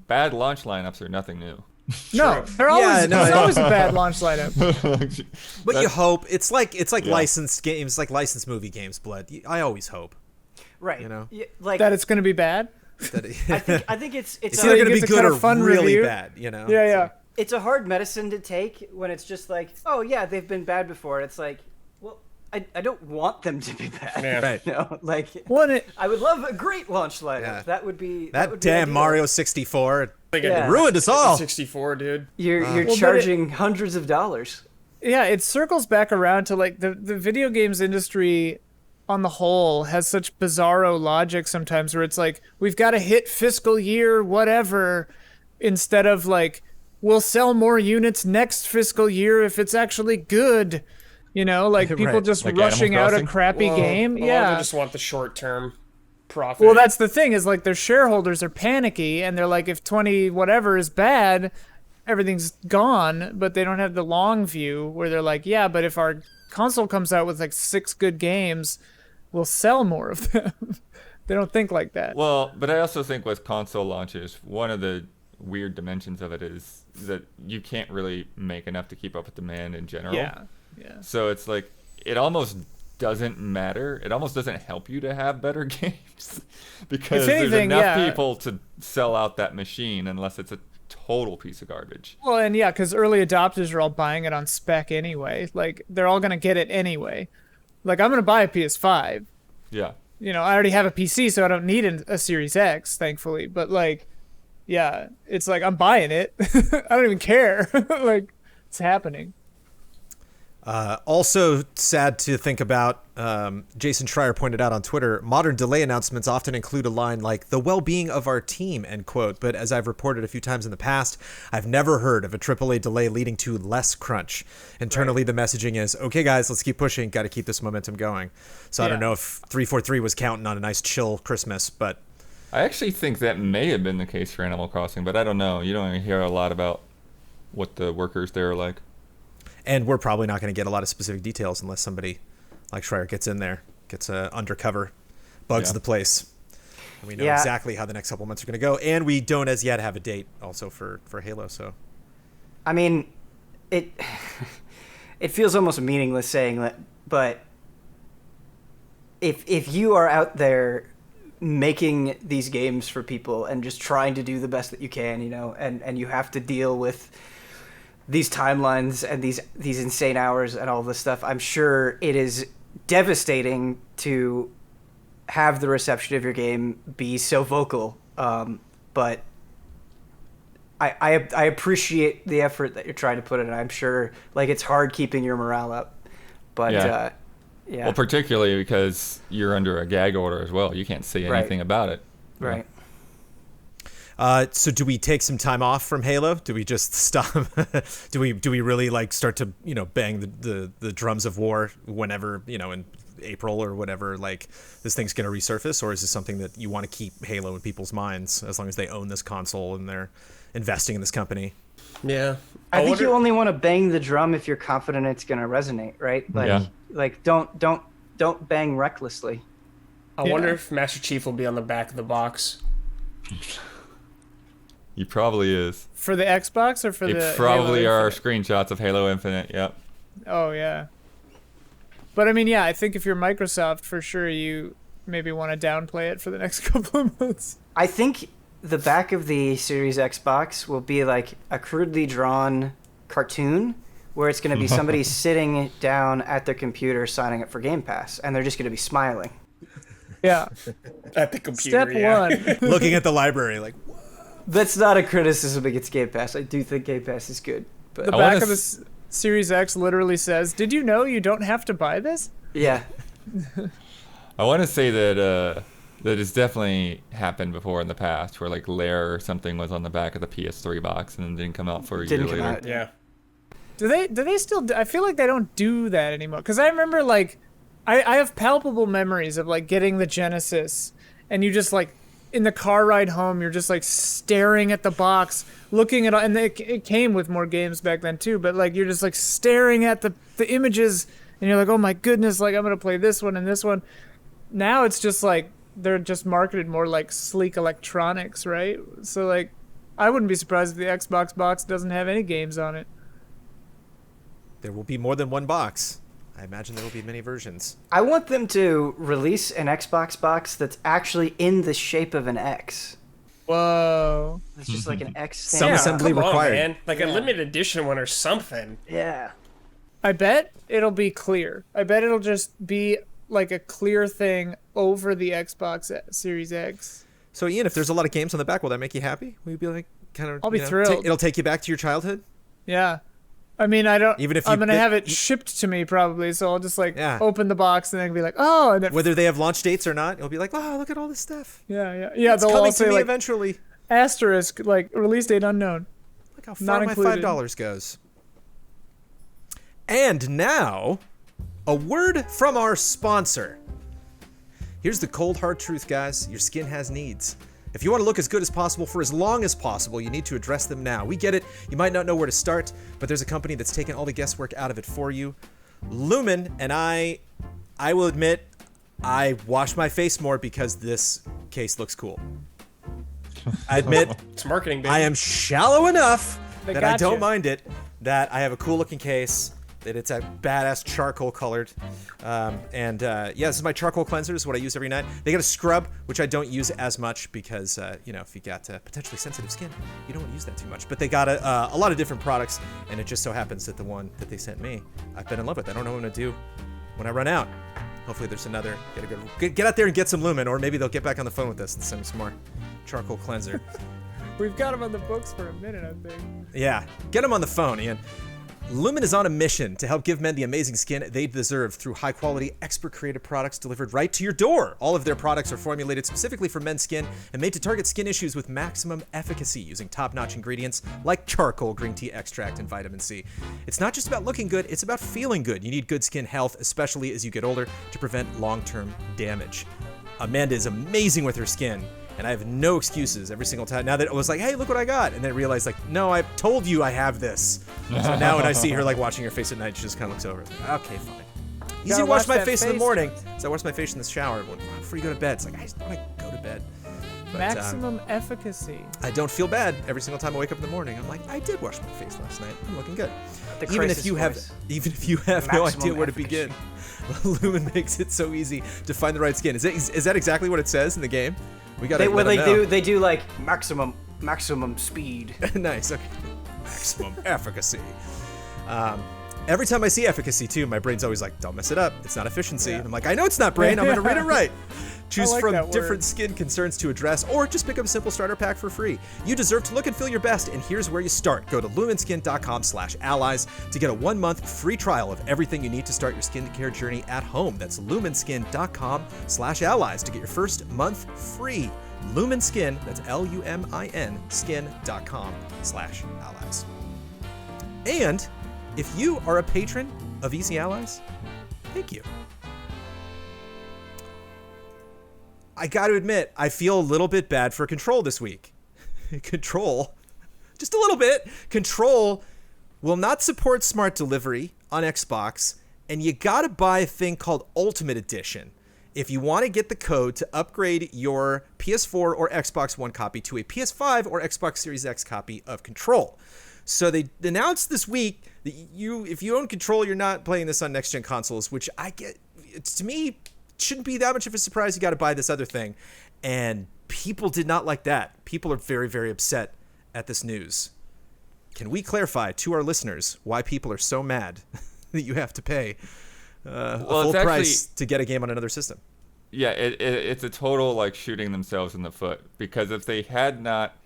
bad launch lineups are nothing new. No, they're always there's always a bad launch lineup. But you hope it's like licensed games, like licensed movie games. Blood. I always hope. Right. You know? Yeah, like That it's going to be bad. I think it's It's So either you going to get be to good cut or a fun really review. bad. You know. Yeah. it's a hard medicine to take when it's just like, oh yeah, they've been bad before. It's like, well, I don't want them to be bad. Yeah. Right. You know, like One, I would love a great launch lineup. Yeah. That would be That would be damn ideal. Mario 64 Like Yeah. ruined us all. 64, dude. You're Well, but charging hundreds of dollars. yeah, it circles back around to like the video games industry on the whole has such bizarro logic sometimes where it's like we've got to hit fiscal year whatever instead of like we'll sell more units next fiscal year if it's actually good. You know, like people Right. just Like rushing Animal out a Crossing? crappy game. A lot of Yeah. them just want the short-term profit. Well, that's the thing is like their shareholders are panicky and they're like, if 20 whatever is bad, everything's gone. But they don't have the long view where they're like, yeah, but if our console comes out with like 6 good games, we'll sell more of them. They don't think like that. Well, but I also think with console launches, one of the weird dimensions of it is that you can't really make enough to keep up with demand in general. Yeah. So it's like it almost doesn't matter. It almost doesn't help you to have better games because If there's anything, enough yeah. people to sell out that machine unless it's a total piece of garbage. Well, and yeah, because early adopters are all buying it on spec anyway. Like they're all gonna get it anyway. Like I'm gonna buy a PS5. Yeah. You know, I already have a PC, so I don't need a Series X, thankfully. But like, yeah, it's like I'm buying it. I don't even care. Like, it's happening. Also sad to think about, Jason Schreier pointed out on Twitter, modern delay announcements often include a line like, the well-being of our team, end quote. But as I've reported a few times in the past, I've never heard of a AAA delay leading to less crunch. Internally, the messaging is, okay, guys, let's keep pushing. Got to keep this momentum going. So I don't Yeah. know if 343 was counting on a nice chill Christmas, but I actually think that may have been the case for Animal Crossing, but I don't know. You don't hear a lot about what the workers there are like. and we're probably not going to get a lot of specific details unless somebody like Schreier gets in there, gets undercover, bugs Yeah. the place. And we know Yeah. exactly how the next couple months are going to go, and we don't as yet have a date also for Halo. So I mean, it it feels almost meaningless saying that, but if you are out there making these games for people and just trying to do the best that you can, you know, and you have to deal with these timelines and these insane hours and all this stuff, I'm sure it is devastating to have the reception of your game be so vocal. But I appreciate the effort that you're trying to put in. I'm sure like it's hard keeping your morale up, but Yeah. yeah, Well, particularly because you're under a gag order as well. You can't say Right. anything about it. right. so do we take some time off from Halo? Do we just stop? do we really like start to bang the drums of war whenever in April or whatever, like this thing's gonna resurface, or is this something that you want to keep Halo in people's minds as long as they own this console and they're investing in this company? Yeah. I think wonder- you only want to bang the drum if you're confident it's going to resonate, right? Like, Yeah. like don't bang recklessly. I wonder if Master Chief will be on the back of the box. He probably is. For the Xbox or for the It probably Halo are Infinite? screenshots of Halo Infinite. Yep. Oh yeah. But I mean, yeah, I think if you're Microsoft, for sure you maybe want to downplay it for the next couple of months. I think the back of the Series X box will be like a crudely drawn cartoon where it's going to be somebody sitting down at their computer signing up for Game Pass, and they're just going to be smiling. Yeah. At the computer, Step yeah. one. Looking at the library, like, That's not a criticism against Game Pass. I do think Game Pass is good, but The I back wanna of the Series X literally says, "Did you know you don't have to buy this?" yeah, I want to say that That has definitely happened before in the past, where like Lair or something was on the back of the PS3 box and then didn't come out for a year Didn't come later. out. Yeah. Do they still? I feel like they don't do that anymore. Because I remember like, I have palpable memories of like getting the Genesis, and you just like in the car ride home, you're just like staring at the box, looking at, and it came with more games back then too. But like you're just like staring at the images, and you're like, oh my goodness, like I'm gonna play this one and this one. Now it's just like they're just marketed more like sleek electronics, right? So like, I wouldn't be surprised if the Xbox box doesn't have any games on it. There will be more than one box. I imagine there will be many versions. I want them to release an Xbox box that's actually in the shape of an X. Whoa. It's just like an X Some thing. assembly come on, required. man. Like a limited edition one or something. Yeah. I bet it'll be clear. I bet it'll just be like a clear thing over the Xbox Series X. So Ian, if there's a lot of games on the back, will that make you happy? Will you be like kind of? I'll be thrilled. It'll take you back to your childhood. Yeah. I mean, I don't. Even if I'm you- gonna have it shipped to me probably, so I'll just like Yeah. open the box and then be like, oh, and then Whether they have launch dates or not, it'll be like, oh, look at all this stuff. yeah. It's They'll all coming say to me like eventually. asterisk, like release date unknown. Look how not far my included. $5 goes. And now, a word from our sponsor. Here's the cold hard truth, guys. Your skin has needs. If you want to look as good as possible for as long as possible, you need to address them now. We get it. You might not know where to start, but there's a company that's taken all the guesswork out of it for you. Lumen, and I will admit, I wash my face more because this case looks cool. I admit, It's marketing, baby. I am shallow enough They that I got don't you. mind it, that I have a cool looking case, that it's a badass charcoal colored. Yeah, this is my charcoal cleanser. This is what I use every night. They got a scrub, which I don't use as much because, if you got potentially sensitive skin, you don't want to use that too much. But they got a lot of different products, and it just so happens that the one that they sent me, I've been in love with. I don't know what I'm going to do when I run out. Hopefully there's another. Get out there and get some Lumen, or maybe they'll get back on the phone with us and send me some more charcoal cleanser. We've got them on the books for a minute, I think. Yeah, get them on the phone, Ian. Lumen is on a mission to help give men the amazing skin they deserve through high-quality, expert-created products delivered right to your door. All of their products are formulated specifically for men's skin and made to target skin issues with maximum efficacy using top-notch ingredients like charcoal, green tea extract, and vitamin C. It's not just about looking good, it's about feeling good. You need good skin health, especially as you get older, to prevent long-term damage. Amanda is amazing with her skin, and I have no excuses every single time. Now that I was like, hey, look what I got. And then I realized, like, no, I told you I have this. So now when I see her, like, washing her face at night, she just kind of looks over. It's like, okay, fine. Easy to Gotta wash wash my that face in the face. morning. So I wash my face in the shower before you go to bed. It's like, I just want to go to bed. But, Maximum efficacy. I don't feel bad every single time I wake up in the morning. I'm like, I did wash my face last night. I'm looking good. The Even if crisis you voice. have no Maximum idea where to efficacy. begin, Lumen makes it so easy to find the right skin. Is that exactly what it says in the game? We got They do like maximum speed. Nice. Okay. Maximum efficacy. Every time I see efficacy too, my brain's always like, don't mess it up. It's not efficiency. Yeah. And I'm like, I know it's not brain. I'm going to read it right. Choose like from that word. different skin concerns to address, or just pick up a simple starter pack for free. You deserve to look and feel your best, and here's where you start. Go to lumenskin.com/allies to get a 1-month free trial of everything you need to start your skincare journey at home. That's lumenskin.com/allies to get your first month free. Lumenskin, that's LUMIN, skin.com/allies. And if you are a patron of Easy Allies, thank you. I got to admit, I feel a little bit bad for Control this week. Control, just a little bit. Control will not support smart delivery on Xbox, and you got to buy a thing called Ultimate Edition if you want to get the code to upgrade your PS4 or Xbox One copy to a PS5 or Xbox Series X copy of Control. So they announced this week that if you own Control, you're not playing this on next-gen consoles, which I get. To me, shouldn't be that much of a surprise. You got to buy this other thing, and people did not like that. People are very, very upset at this news. Can we clarify to our listeners why people are so mad that you have to pay a full price to get a game on another system? Yeah, it's a total like shooting themselves in the foot, because if they had not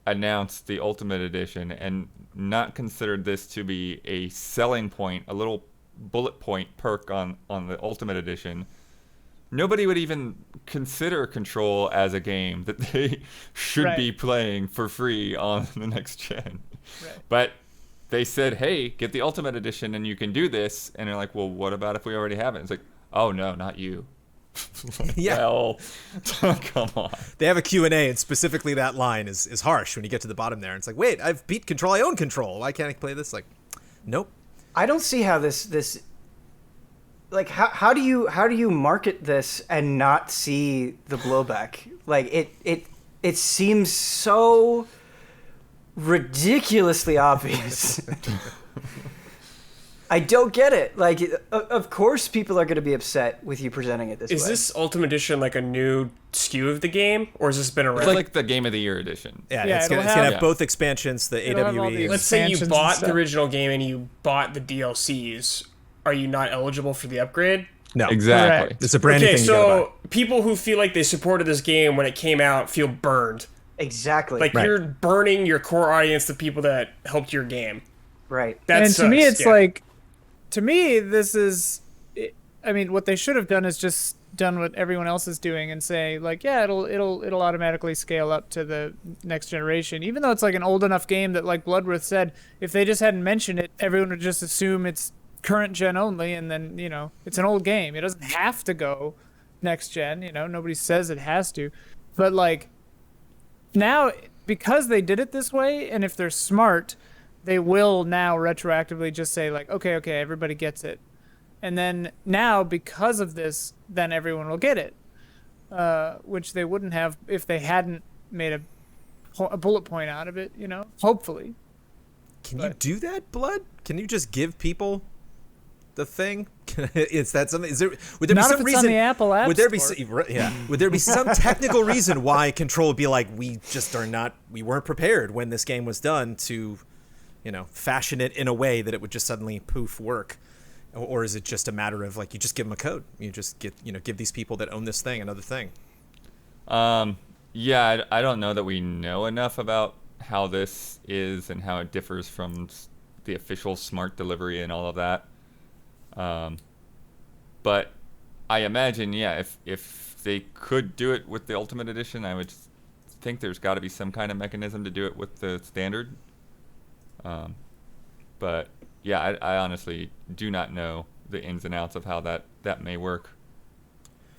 announced the Ultimate Edition and not considered this to be a selling point, a little bullet point perk on the Ultimate Edition, nobody would even consider Control as a game that they should Right. be playing for free on the next gen. Right. But they said, hey, get the Ultimate Edition and you can do this. And they're like, well, what about if we already have it? It's like, oh, no, not you. Yeah. Well, come on. They have a Q&A, and specifically that line is harsh when you get to the bottom there. And it's like, wait, I've beat Control. I own Control. Why can't I play this? Like, nope. I don't see how this like how do you market this and not see the blowback? Like it seems so ridiculously obvious. I don't get it. Like, of course people are going to be upset with you presenting it this way. Is this Ultimate Edition like a new SKU of the game, or has this been around? It's like the Game of the Year edition. Yeah, Yeah, it's gonna it'll have have- both expansions, the It'll have all AWE. the Let's say you expansions and bought the stuff. original game and you bought the DLCs. Are you not eligible for the upgrade? No, Exactly. Correct. it's a brand new Okay, thing you gotta buy. so people who feel like they supported this game when it came out feel burned. Exactly. Like Right. you're burning your core audience, the people that helped your game. right. That And to me, sucks, it's yeah. like, to me, this is, I mean, what they should have done is just done what everyone else is doing and say like, yeah, it'll automatically scale up to the next generation. Even though it's like an old enough game that, like Bloodworth said, if they just hadn't mentioned it, everyone would just assume it's current gen only, and then it's an old game. It doesn't have to go next gen. Nobody says it has to, but like now because they did it this way, and if they're smart, they will now retroactively just say like, okay, everybody gets it. And then now, because of this, then everyone will get it, which they wouldn't have if they hadn't made a bullet point out of it, hopefully. Can you do that, Blood? Can you just give people the thing? Is that something? Would there Not be if some it's on reason? the Apple App would there be? Store. Would there be some technical reason why Control would be like, we just are not? We weren't prepared when this game was done to, fashion it in a way that it would just suddenly poof work. Or is it just a matter of like you just give them a code? You just give these people that own this thing another thing. Yeah, I don't know that we know enough about how this is and how it differs from the official smart delivery and all of that. But I imagine, yeah, if they could do it with the Ultimate Edition, I would think there's got to be some kind of mechanism to do it with the standard. But yeah, I honestly do not know the ins and outs of how that may work.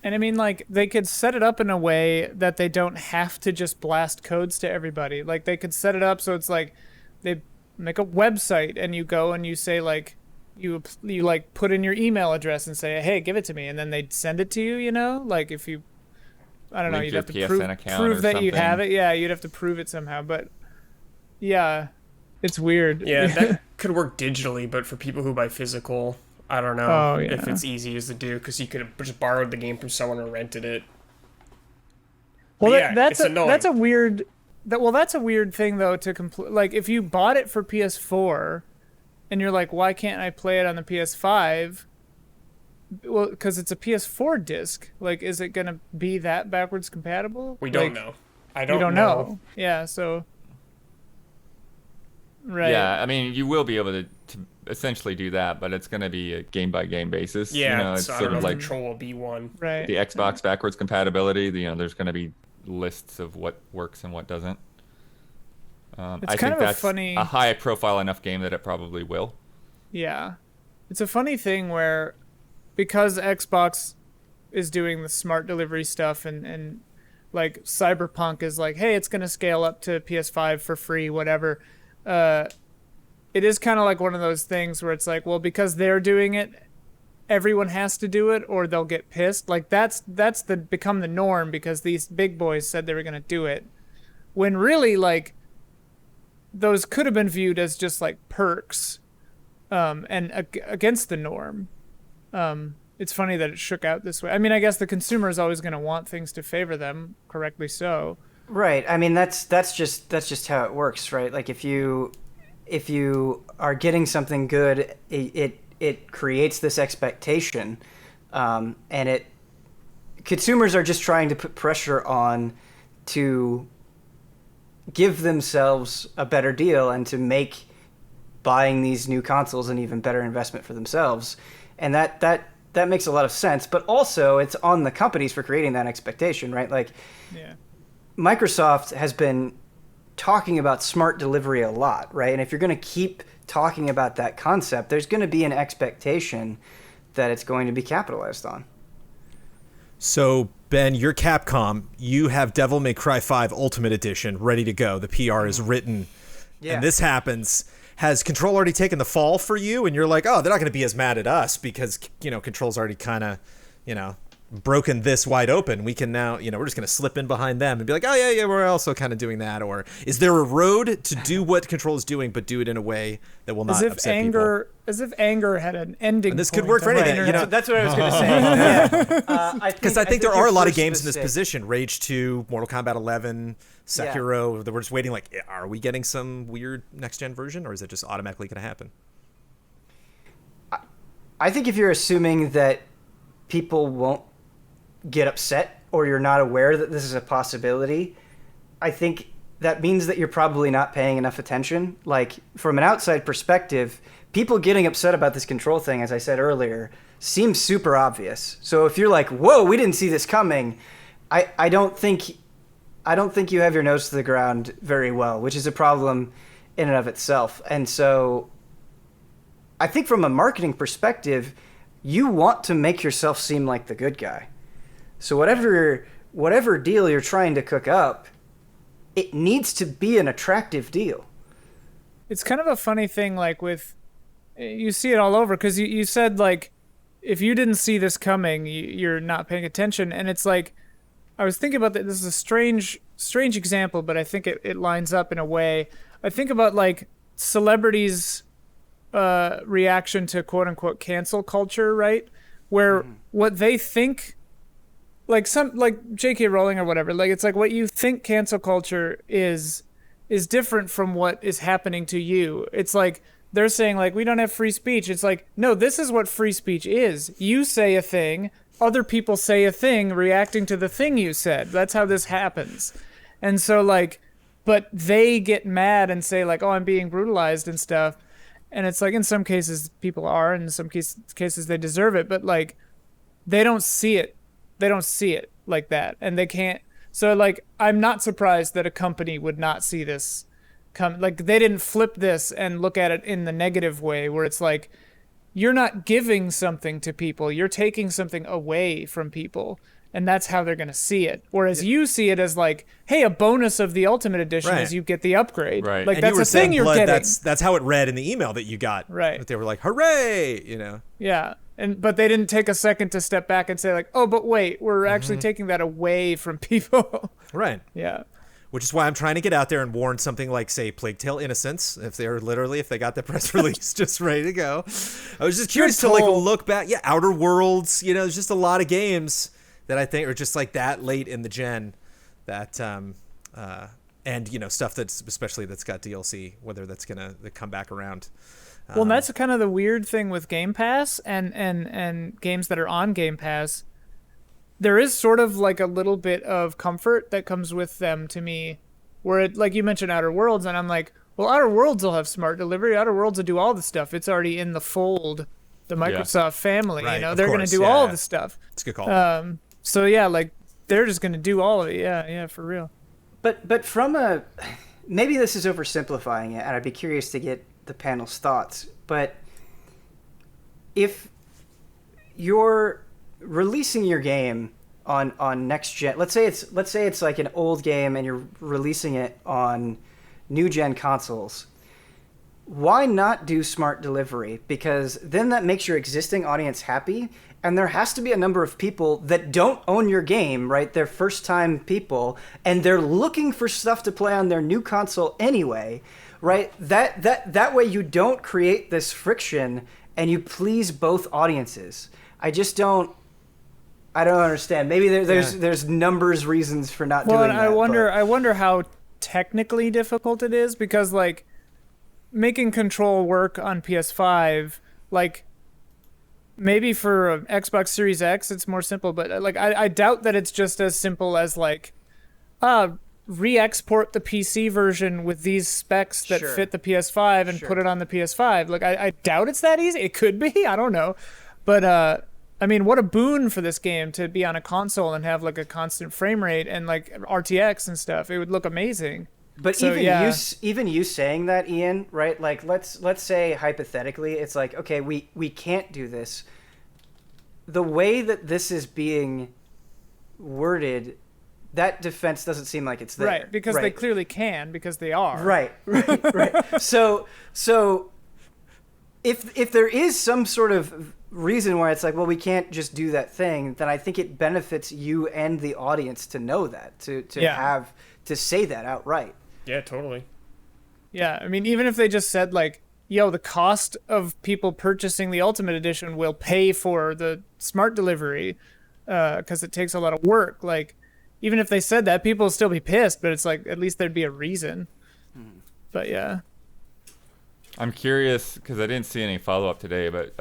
And I mean, like, they could set it up in a way that they don't have to just blast codes to everybody. Like, they could set it up so it's like they make a website and you go and you say, like, you like put in your email address and say, hey, give it to me. And then they'd send it to you, Like, if you, I don't know, Link you'd your have to PSN account prove or that you have something. it. Yeah, you'd have to prove it somehow. But, yeah, it's weird. Yeah, that could work digitally, but for people who buy physical, I don't know Oh, if yeah. it's easy as to do, because you could have just borrowed the game from someone or rented it. Well, But yeah, that's it's annoying. that's a weird. That's a weird thing though to complete. Like if you bought it for PS4, and you're like, why can't I play it on the PS5? Well, because it's a PS4 disc. Like, is it gonna be that backwards compatible? We don't Like, know. I We don't, don't know. Yeah. So. Right. Yeah, I mean, you will be able to essentially do that, but it's going to be a game by game basis. Yeah, it's so I sort don't of know like if Control will be one. Right. the Xbox backwards compatibility. There's going to be lists of what works and what doesn't. It's I kind think of a that's funny- a high profile enough game that it probably will. Yeah. It's a funny thing where because Xbox is doing the smart delivery stuff and like Cyberpunk is like, hey, it's going to scale up to PS5 for free, whatever. It is kind of like one of those things where it's like, well, because they're doing it, everyone has to do it or they'll get pissed. Like that's become the norm because these big boys said they were going to do it. When really like those could have been viewed as just like perks. And against the norm. It's funny that it shook out this way. I mean, I guess the consumer is always going to want things to favor them, correctly so. Right. I mean, that's just how it works, right? Like if you are getting something good, it creates this expectation, and consumers are just trying to put pressure on to give themselves a better deal and to make buying these new consoles an even better investment for themselves, and that that makes a lot of sense. But also, it's on the companies for creating that expectation, right? Like, Yeah. Microsoft has been talking about smart delivery a lot, right? And if you're going to keep talking about that concept, there's going to be an expectation that it's going to be capitalized on. So, Ben, you're Capcom. You have Devil May Cry 5 Ultimate Edition ready to go. The PR is written. Yeah. And this happens. Has Control already taken the fall for you? And you're like, oh, they're not going to be as mad at us because, Control's already kind of, broken this wide open. We can now, we're just going to slip in behind them and be like, oh, yeah, we're also kind of doing that. Or is there a road to do what Control is doing, but do it in a way that will not upset people? As if anger had an ending. And this could point work for on the anything. internet. That's what I was going to say. Because I think there are a your lot of first games in this mistake- position. Rage 2, Mortal Kombat 11, Sekiro. That we're just waiting like, are we getting some weird next-gen version? Or is it just automatically going to happen? I think if you're assuming that people won't get upset or you're not aware that this is a possibility, I think that means that you're probably not paying enough attention. Like, from an outside perspective, people getting upset about this Control thing, as I said earlier, seems super obvious. So if you're like, whoa, we didn't see this coming, I don't think you have your nose to the ground very well, which is a problem in and of itself. And so I think from a marketing perspective, you want to make yourself seem like the good guy. So whatever deal you're trying to cook up, it needs to be an attractive deal. It's kind of a funny thing, like you see it all over, because you said, like, if you didn't see this coming, you're not paying attention. And it's like, I was thinking about that. This is a strange example, but I think it lines up in a way. I think about, like, celebrities' reaction to quote unquote cancel culture, right? Where what they think, like J.K. Rowling or whatever, like, it's like what you think cancel culture is different from what is happening to you. It's like they're saying, like, we don't have free speech. It's like, no, this is what free speech is. You say a thing, other people say a thing reacting to the thing you said. That's how this happens. And so, like, but they get mad and say, like, oh, I'm being brutalized and stuff. And it's like, in some cases people are, and in some cases they deserve it, but, like, they don't see it. They don't see it like that, and they can't. So, like, I'm not surprised that a company would not see this come. Like, they didn't flip this and look at it in the negative way, where it's like, you're not giving something to people, you're taking something away from people, and that's how they're going to see it. Whereas you see it as, like, hey, a bonus of the Ultimate Edition is you get the upgrade. Right. Like, And that's you were a thing saying, you're Blood, getting. that's how it read in the email that you got. Right. They were like, hooray, Yeah. But they didn't take a second to step back and say, like, oh, but wait, we're actually taking that away from people. Right. Yeah. Which is why I'm trying to get out there and warn something like, say, Plague Tale Innocence, if they got the press release just ready to go. I was just curious to, like, look back. Yeah, Outer Worlds, there's just a lot of games that I think are just, like, that late in the gen that, and, stuff that's got DLC, whether that's going to come back around. Well, and that's kind of the weird thing with Game Pass and games that are on Game Pass. There is sort of, like, a little bit of comfort that comes with them to me, where it, like you mentioned, Outer Worlds, and I'm like, well, Outer Worlds will have smart delivery. Outer Worlds will do all the stuff. It's already in the fold, the Microsoft family. Right, They're going to do all the stuff. It's a good call. So yeah, like, they're just going to do all of it. Yeah, for real. But from maybe this is oversimplifying it, and I'd be curious to get the panel's thoughts. But if you're releasing your game on next gen, let's say it's like an old game and you're releasing it on new gen consoles, why not do smart delivery? Because then that makes your existing audience happy, and there has to be a number of people that don't own your game, right? They're first time people, and they're looking for stuff to play on their new console anyway, right? That way you don't create this friction and you please both audiences. I don't understand. Maybe there's numbers reasons for not doing that. Well, I wonder how technically difficult it is, because, like, making Control work on PS5, like, maybe for an Xbox Series X it's more simple, but, like, I doubt that it's just as simple as, like, re-export the PC version with these specs that fit the PS5 and put it on the PS5. Like, I doubt it's that easy. It could be, I don't know, but I mean, what a boon for this game to be on a console and have like a constant frame rate and like RTX and stuff. It would look amazing. But So, even yeah. even you saying that, Ian, right? Like let's say hypothetically, it's like, okay, we can't do this. The way that this is being worded, that defense doesn't seem like it's there. Right, because they clearly can, because they are. Right. So if there is some sort of reason why it's like, well, we can't just do that thing, then I think it benefits you and the audience to know that, to have to say that outright. Yeah, totally. Yeah, I mean, even if they just said like, yo, the cost of people purchasing the Ultimate Edition will pay for the smart delivery, because it takes a lot of work. Like, even if they said that, people will still be pissed, but it's like, at least there'd be a reason. But yeah. I'm curious because I didn't see any follow up today, but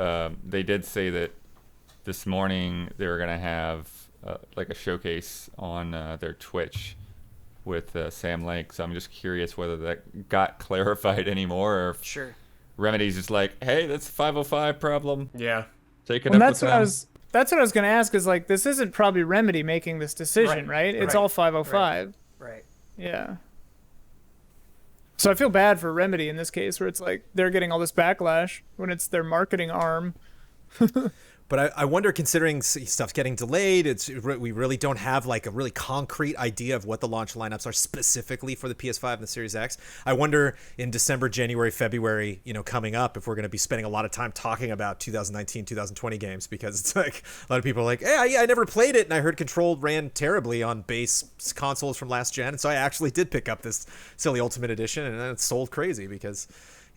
they did say that this morning they were gonna have like a showcase on their Twitch with Sam Lake. So I'm just curious whether that got clarified anymore, or if Sure. Remedy's just like, hey, that's a 505 problem. Yeah. Take it Well, up that's with what I them. was. That's what I was gonna ask. Is like, this isn't probably Remedy making this decision, right? It's right, all 505. Right. Yeah. So I feel bad for Remedy in this case, where it's like they're getting all this backlash when it's their marketing arm. But I wonder, considering stuff's getting delayed, we really don't have like a really concrete idea of what the launch lineups are specifically for the PS5 and the Series X. I wonder in December, January, February, coming up, if we're going to be spending a lot of time talking about 2019, 2020 games, because it's like a lot of people are like, hey, I never played it, and I heard Control ran terribly on base consoles from last gen, and so I actually did pick up this silly Ultimate Edition, and then it sold crazy because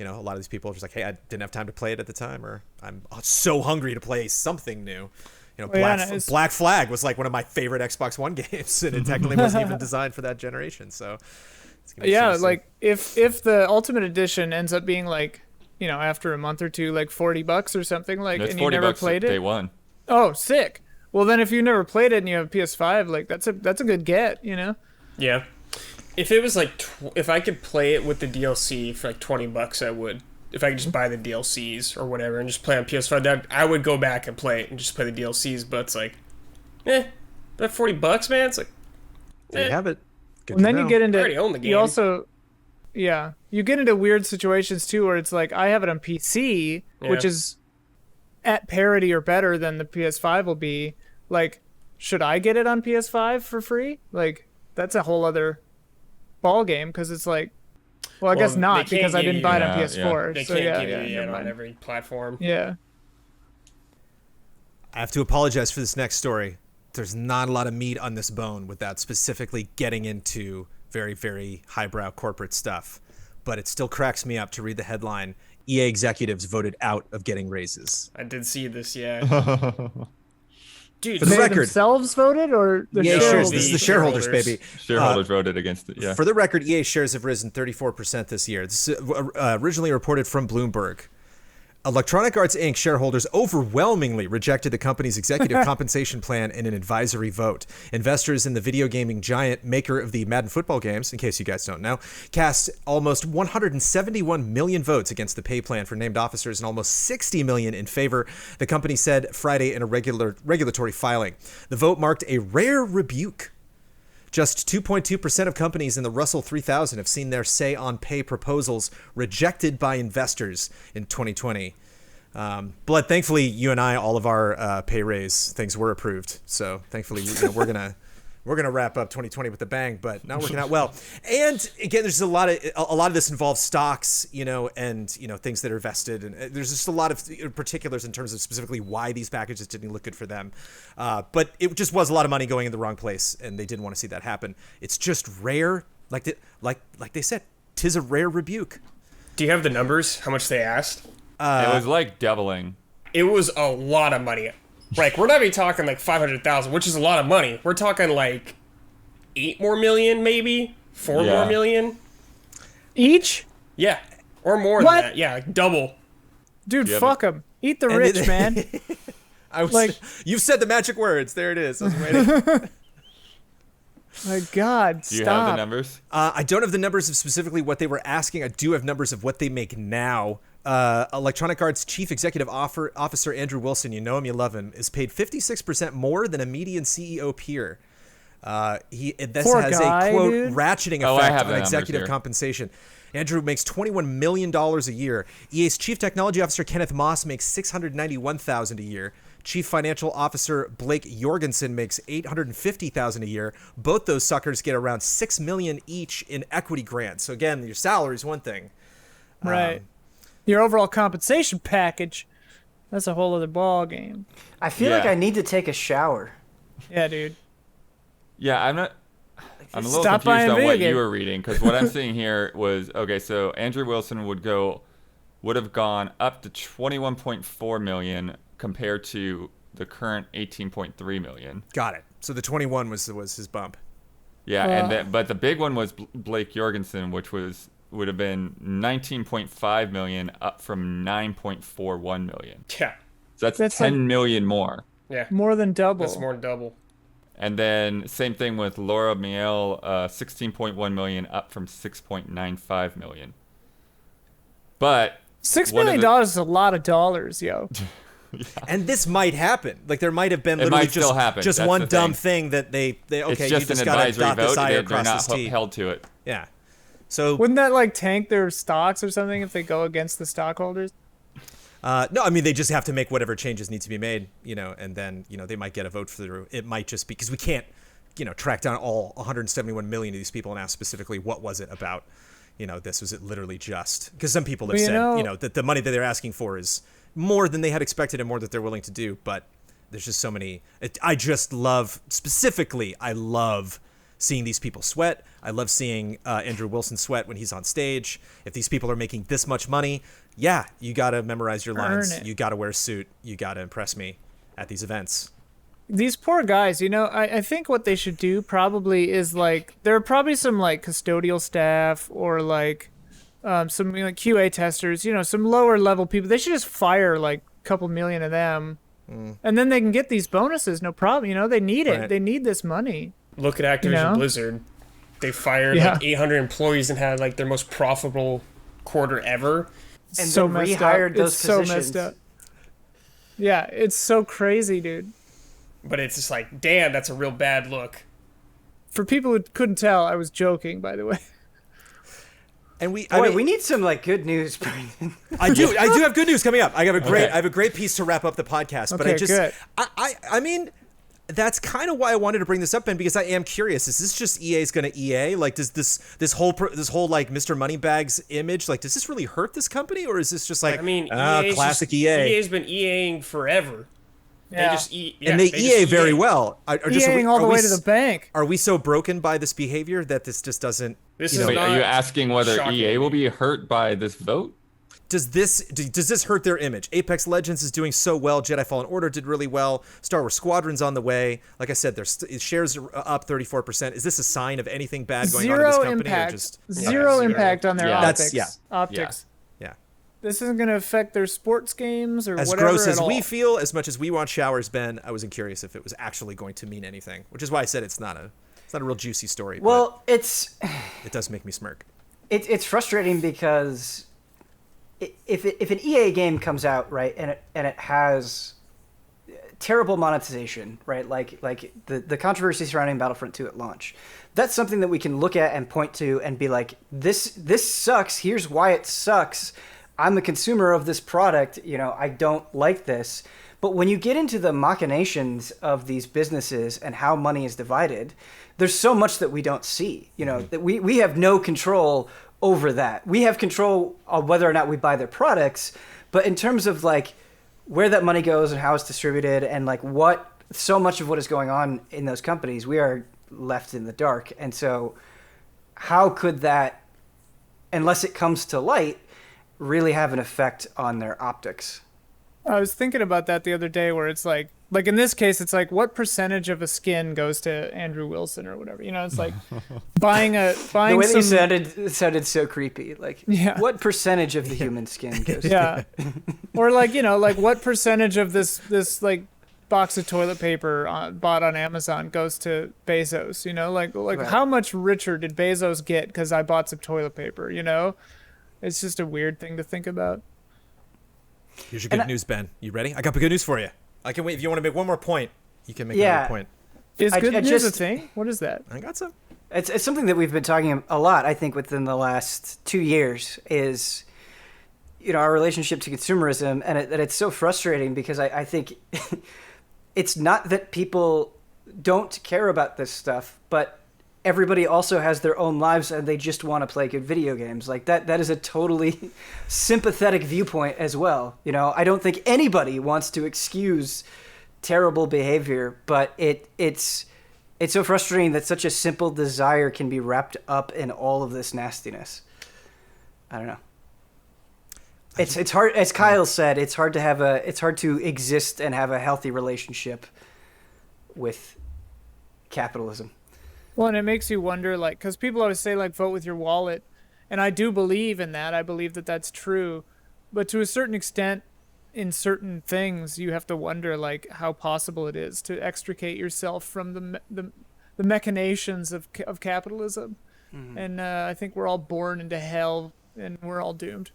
a lot of these people are just like, hey, I didn't have time to play it at the time, or I'm so hungry to play something new. Black Flag was like one of my favorite Xbox One games, and it technically wasn't even designed for that generation. So, it's gonna be like if the Ultimate Edition ends up being like, after a month or two, like $40 or something, like, It's and you never $40 played it. day one. Oh, sick. Well, then if you never played it and you have a PS5, like that's a good get, Yeah. If it was like, if I could play it with the DLC for like $20, I would. If I could just buy the DLCs or whatever and just play on PS5, that I would go back and play it and just play the DLCs. But it's like, that $40, man. It's like, There you have it. Good And to then know. you get into, I already own the game. you also, you get into weird situations too, where it's like, I have it on PC, which Yeah. is at parity or better than the PS5 will be. Like, should I get it on PS5 for free? Like, that's a whole other ball game, because it's like, well, I guess they not, can't because I give didn't you- buy it on Yeah, PS4. They so can't yeah, give you never it on mind. every platform. Yeah. I have to apologize for this next story. There's not a lot of meat on this bone without specifically getting into very, very highbrow corporate stuff. But it still cracks me up to read the headline, EA executives voted out of getting raises. I did see this, yeah. Dude, For the They record- themselves voted, or the EA shares, shareholders? this is the shareholders, Shareholders. baby. Shareholders voted against it. Yeah. For the record, EA shares have risen 34% this year. This is originally reported from Bloomberg. Electronic Arts Inc. shareholders overwhelmingly rejected the company's executive compensation plan in an advisory vote. Investors in the video gaming giant, maker of the Madden football games, in case you guys don't know, cast almost 171 million votes against the pay plan for named officers and almost 60 million in favor, the company said Friday in a regulatory filing. The vote marked a rare rebuke. Just 2.2% of companies in the Russell 3000 have seen their say on pay proposals rejected by investors in 2020. Blood, thankfully, you and I, all of our pay raise things were approved. So thankfully, we're gonna wrap up 2020 with a bang, but not working out well. And again, there's a lot of this involves stocks, and things that are vested, and there's just a lot of particulars in terms of specifically why these packages didn't look good for them. But it just was a lot of money going in the wrong place, and they didn't want to see that happen. It's just rare, like they said, 'tis a rare rebuke. do you have the numbers? How much they asked? It was like doubling. It was a lot of money. Like, we're not even talking like 500,000, which is a lot of money. We're talking like 8 more million, maybe 4 Yeah. more million. Each? Yeah, or more What? than that. Yeah, like double. Dude, Yeah, fuck them. Eat the And rich, man. I was Like- you've said the magic words. There it is. I was waiting. My God, Do you have the stop. numbers? I don't have the numbers of specifically what they were asking. I do have numbers of what they make now. Electronic Arts Chief Executive Officer Andrew Wilson, you know him, you love him, is paid 56% more than a median CEO peer. This Poor has guy, a quote dude. ratcheting Oh, I effect have on the numbers executive here. compensation. Andrew makes $21 million a year. EA's Chief Technology Officer Kenneth Moss makes $691,000 a year. Chief Financial Officer Blake Jorgensen makes $850,000 a year. Both those suckers get around $6 million each in equity grants. So again, your salary is one thing. Right. Your overall compensation package, that's a whole other ball game. I feel like Yeah. I need to take a shower. Yeah, dude. Yeah, I'm a little Stop confused buying on video what games. you were reading because what I'm seeing here was okay. So Andrew Wilson would have gone up to 21.4 million compared to the current 18.3 million. Got it. So the 21 was his bump. Yeah, and but the big one was Blake Jorgensen, which would have been 19.5 million, up from 9.41 million. Yeah. So that's That's 10 million more. Yeah. More than double. That's more than double. And then same thing with Laura Miele, 16.1 million, up from 6.95 million. But $6 one of million the- is a lot of dollars, yo. And this might happen. Like there might have been It literally might still happen. just That's one the dumb thing. thing that they okay, it's you just just an gotta advisory dot this vote. I They're across not this T. held to it. Yeah. So Wouldn't that like tank their stocks or something if they go against the stockholders? no, I mean they just have to make whatever changes need to be made, and then they might get a vote through. It might just be because we can't, track down all 171 million of these people and ask specifically what was it about, this was it literally just because some people have Well, said, that the money that they're asking for is more than they had expected and more that they're willing to do, but there's just so many. I just love specifically. I love seeing these people sweat. I love seeing Andrew Wilson sweat when he's on stage. If these people are making this much money, yeah, you got to memorize your lines. Earn it. You got to wear a suit. You got to impress me at these events. These poor guys, I think what they should do probably is like there are probably some like custodial staff or like some like QA testers, some lower level people. They should just fire like a couple million of them, and then they can get these bonuses, no problem. They need it. Right. They need this money. Look at Activision Blizzard. They fired Yeah. like 800 employees and had like their most profitable quarter ever. And so then messed rehired up. those It's so positions. messed up. Yeah, it's so crazy, dude. But it's just like, damn, that's a real bad look. For people who couldn't tell, I was joking, by the way. And we need some like good news, Brandon. I do have good news coming up. I have a great piece to wrap up the podcast, but Okay, I just good. I mean that's kind of why I wanted to bring this up, Ben, because I am curious. Is this just EA's going to EA? Like, does this whole like Mr. Moneybags image, like, does this really hurt this company, or is this just like, I mean, classic just, EA? EA's been EAing forever. Yeah. They just And they EA very well. EAing all the way to the bank. Are we so broken by this behavior that this just doesn't? This you is know, Wait, are you not asking whether shocking. EA will be hurt by this vote? Does this hurt their image? Apex Legends is doing so well. Jedi Fallen Order did really well. Star Wars Squadron's on the way. Like I said, their shares are up 34%. Is this a sign of anything bad going on in this Zero company? impact. Or just Zero Yeah, impact on their Yeah. optics. That's- Optics. yeah. This isn't going to affect their sports games or As whatever gross at as all. we feel, as much as we want showers, Ben, I wasn't curious if it was actually going to mean anything, which is why I said it's not a real juicy story. Well, but it does make me smirk. it's frustrating because if an EA game comes out, right, and it has terrible monetization, right, like the controversy surrounding Battlefront 2 at launch, that's something that we can look at and point to and be like, this sucks. Here's why it sucks. I'm a consumer of this product. I don't like this. But when you get into the machinations of these businesses and how money is divided, there's so much that we don't see. That we have no control over that. We have control on whether or not we buy their products, but in terms of like where that money goes and how it's distributed and like so much of what is going on in those companies, we are left in the dark. And so how could that, unless it comes to light, really have an effect on their optics? I was thinking about that the other day where it's like in this case, it's like what percentage of a skin goes to Andrew Wilson or whatever. It's like buying The way that some... you said it sounded so creepy. Like, Yeah. what percentage of the human skin goes to Yeah. Or like, like what percentage of this like box of toilet paper bought on Amazon goes to Bezos, you know? Like Right. how much richer did Bezos get because I bought some toilet paper, you know? It's just a weird thing to think about. Here's your good news, Ben. You ready? I got good news for you. I can wait. If you want to make one more point, you can make another point. Is good I news a just- thing? What is that? I got some. It's something that we've been talking a lot, I think, within the last 2 years is, our relationship to consumerism, and it's so frustrating because I think it's not that people don't care about this stuff, but everybody also has their own lives and they just want to play good video games. Like that is a totally sympathetic viewpoint as well. I don't think anybody wants to excuse terrible behavior, but it's so frustrating that such a simple desire can be wrapped up in all of this nastiness. I don't know. It's hard, as Kyle said, it's hard to exist and have a healthy relationship with capitalism. Well, and it makes you wonder, like, because people always say, like, vote with your wallet. And I do believe in that. I believe that that's true. But to a certain extent, in certain things, you have to wonder, like, how possible it is to extricate yourself from the machinations of capitalism. Mm-hmm. And I think we're all born into hell, and we're all doomed.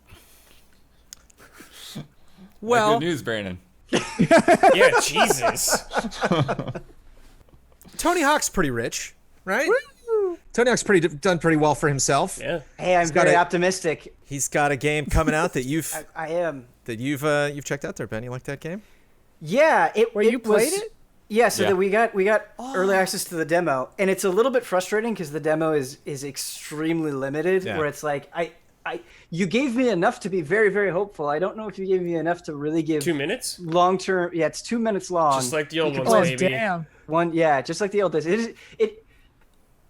Well, good news, Brandon. Yeah, Jesus. Tony Hawk's pretty rich, right? Tony Hawk's done pretty well for himself. Yeah. Hey, I'm very optimistic. He's got a game coming out that you've I am that you've checked out there, Ben. You like that game? Yeah, you played it? Yeah, so that we got early access to the demo, and it's a little bit frustrating because the demo is extremely limited. Yeah. Where it's like you gave me enough to be very, very hopeful. I don't know if you gave me enough to really give 2 minutes. Long term. Yeah, it's 2 minutes long. Just like the old ones, Oh, baby. damn. Just like the old days.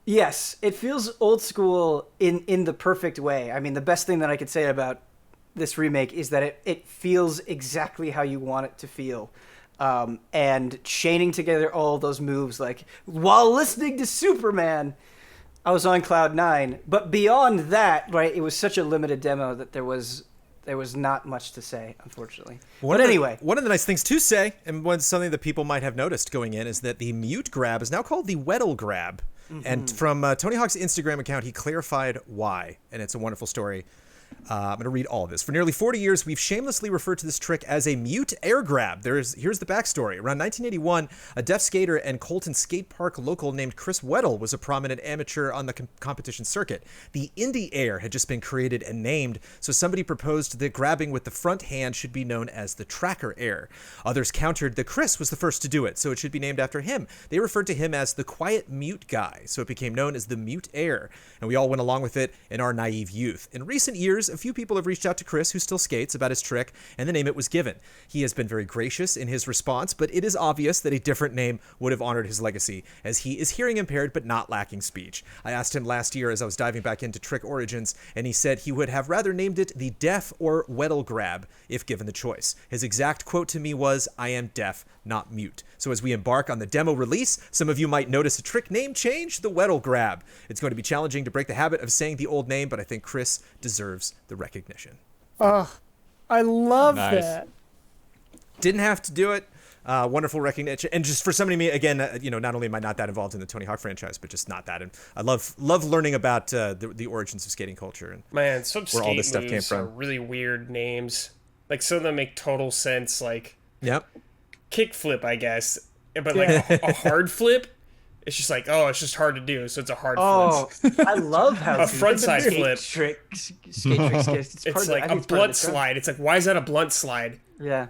Yes, it feels old school in the perfect way. I mean, the best thing that I could say about this remake is that it feels exactly how you want it to feel. And chaining together all those moves, like while listening to Superman, I was on cloud 9. But beyond that, right, it was such a limited demo that there was not much to say, unfortunately. One of the nice things to say, and something that people might have noticed going in, is that the mute grab is now called the Weddle grab. Mm-hmm. And from Tony Hawk's Instagram account, he clarified why, and it's a wonderful story. I'm going to read all of this. For nearly 40 years, we've shamelessly referred to this trick as a mute air grab. Here's the backstory. Around 1981, a deaf skater and Colton skate park local named Chris Weddle was a prominent amateur on the competition circuit. The indie air had just been created and named, so somebody proposed that grabbing with the front hand should be known as the tracker air. Others countered that Chris was the first to do it, so it should be named after him. They referred to him as the quiet mute guy, so it became known as the mute air, and we all went along with it in our naive youth. In recent years, a few people have reached out to Chris, who still skates, about his trick and the name it was given. He has been very gracious in his response, but it is obvious that a different name would have honored his legacy, as he is hearing impaired but not lacking speech. I asked him last year as I was diving back into trick origins, and he said he would have rather named it the Deaf or Weddle grab if given the choice. His exact quote to me was, "I am deaf, not mute." So as we embark on the demo release, some of you might notice a trick name change, the Weddle grab. It's going to be challenging to break the habit of saying the old name, but I think Chris deserves the recognition. Oh, I love Nice. that. Didn't have to do it. Wonderful recognition. And just for somebody, me again, not only am I not that involved in the Tony Hawk franchise, but just not that. And I love learning about the origins of skating culture and Man, some where all skate this stuff came moves are from. really weird names. Like some of them make total sense. Like Yep. kickflip, I guess, but like a hard flip, it's just like, oh, it's just hard to do, so it's a hard flip. I love how A frontside skate flip. Skate tricks. It's like a blunt slide. It's like, why is that a blunt slide? Yeah.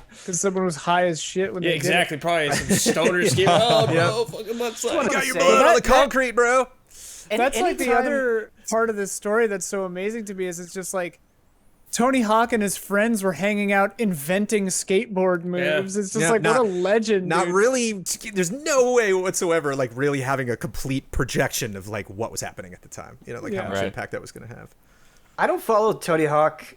Because someone was high as shit when Yeah, they exactly. Probably some stoner skate. Oh, bro, fucking blunt slide. Got your say. blood on That- the concrete, bro. did it. That's like the other part of this story that's so amazing to me is it's just like Tony Hawk and his friends were hanging out inventing skateboard moves. Yeah. It's just what a legend. Not dude. really. There's no way whatsoever, like really having a complete projection of like what was happening at the time. How much Right. impact that was going to have. I don't follow Tony Hawk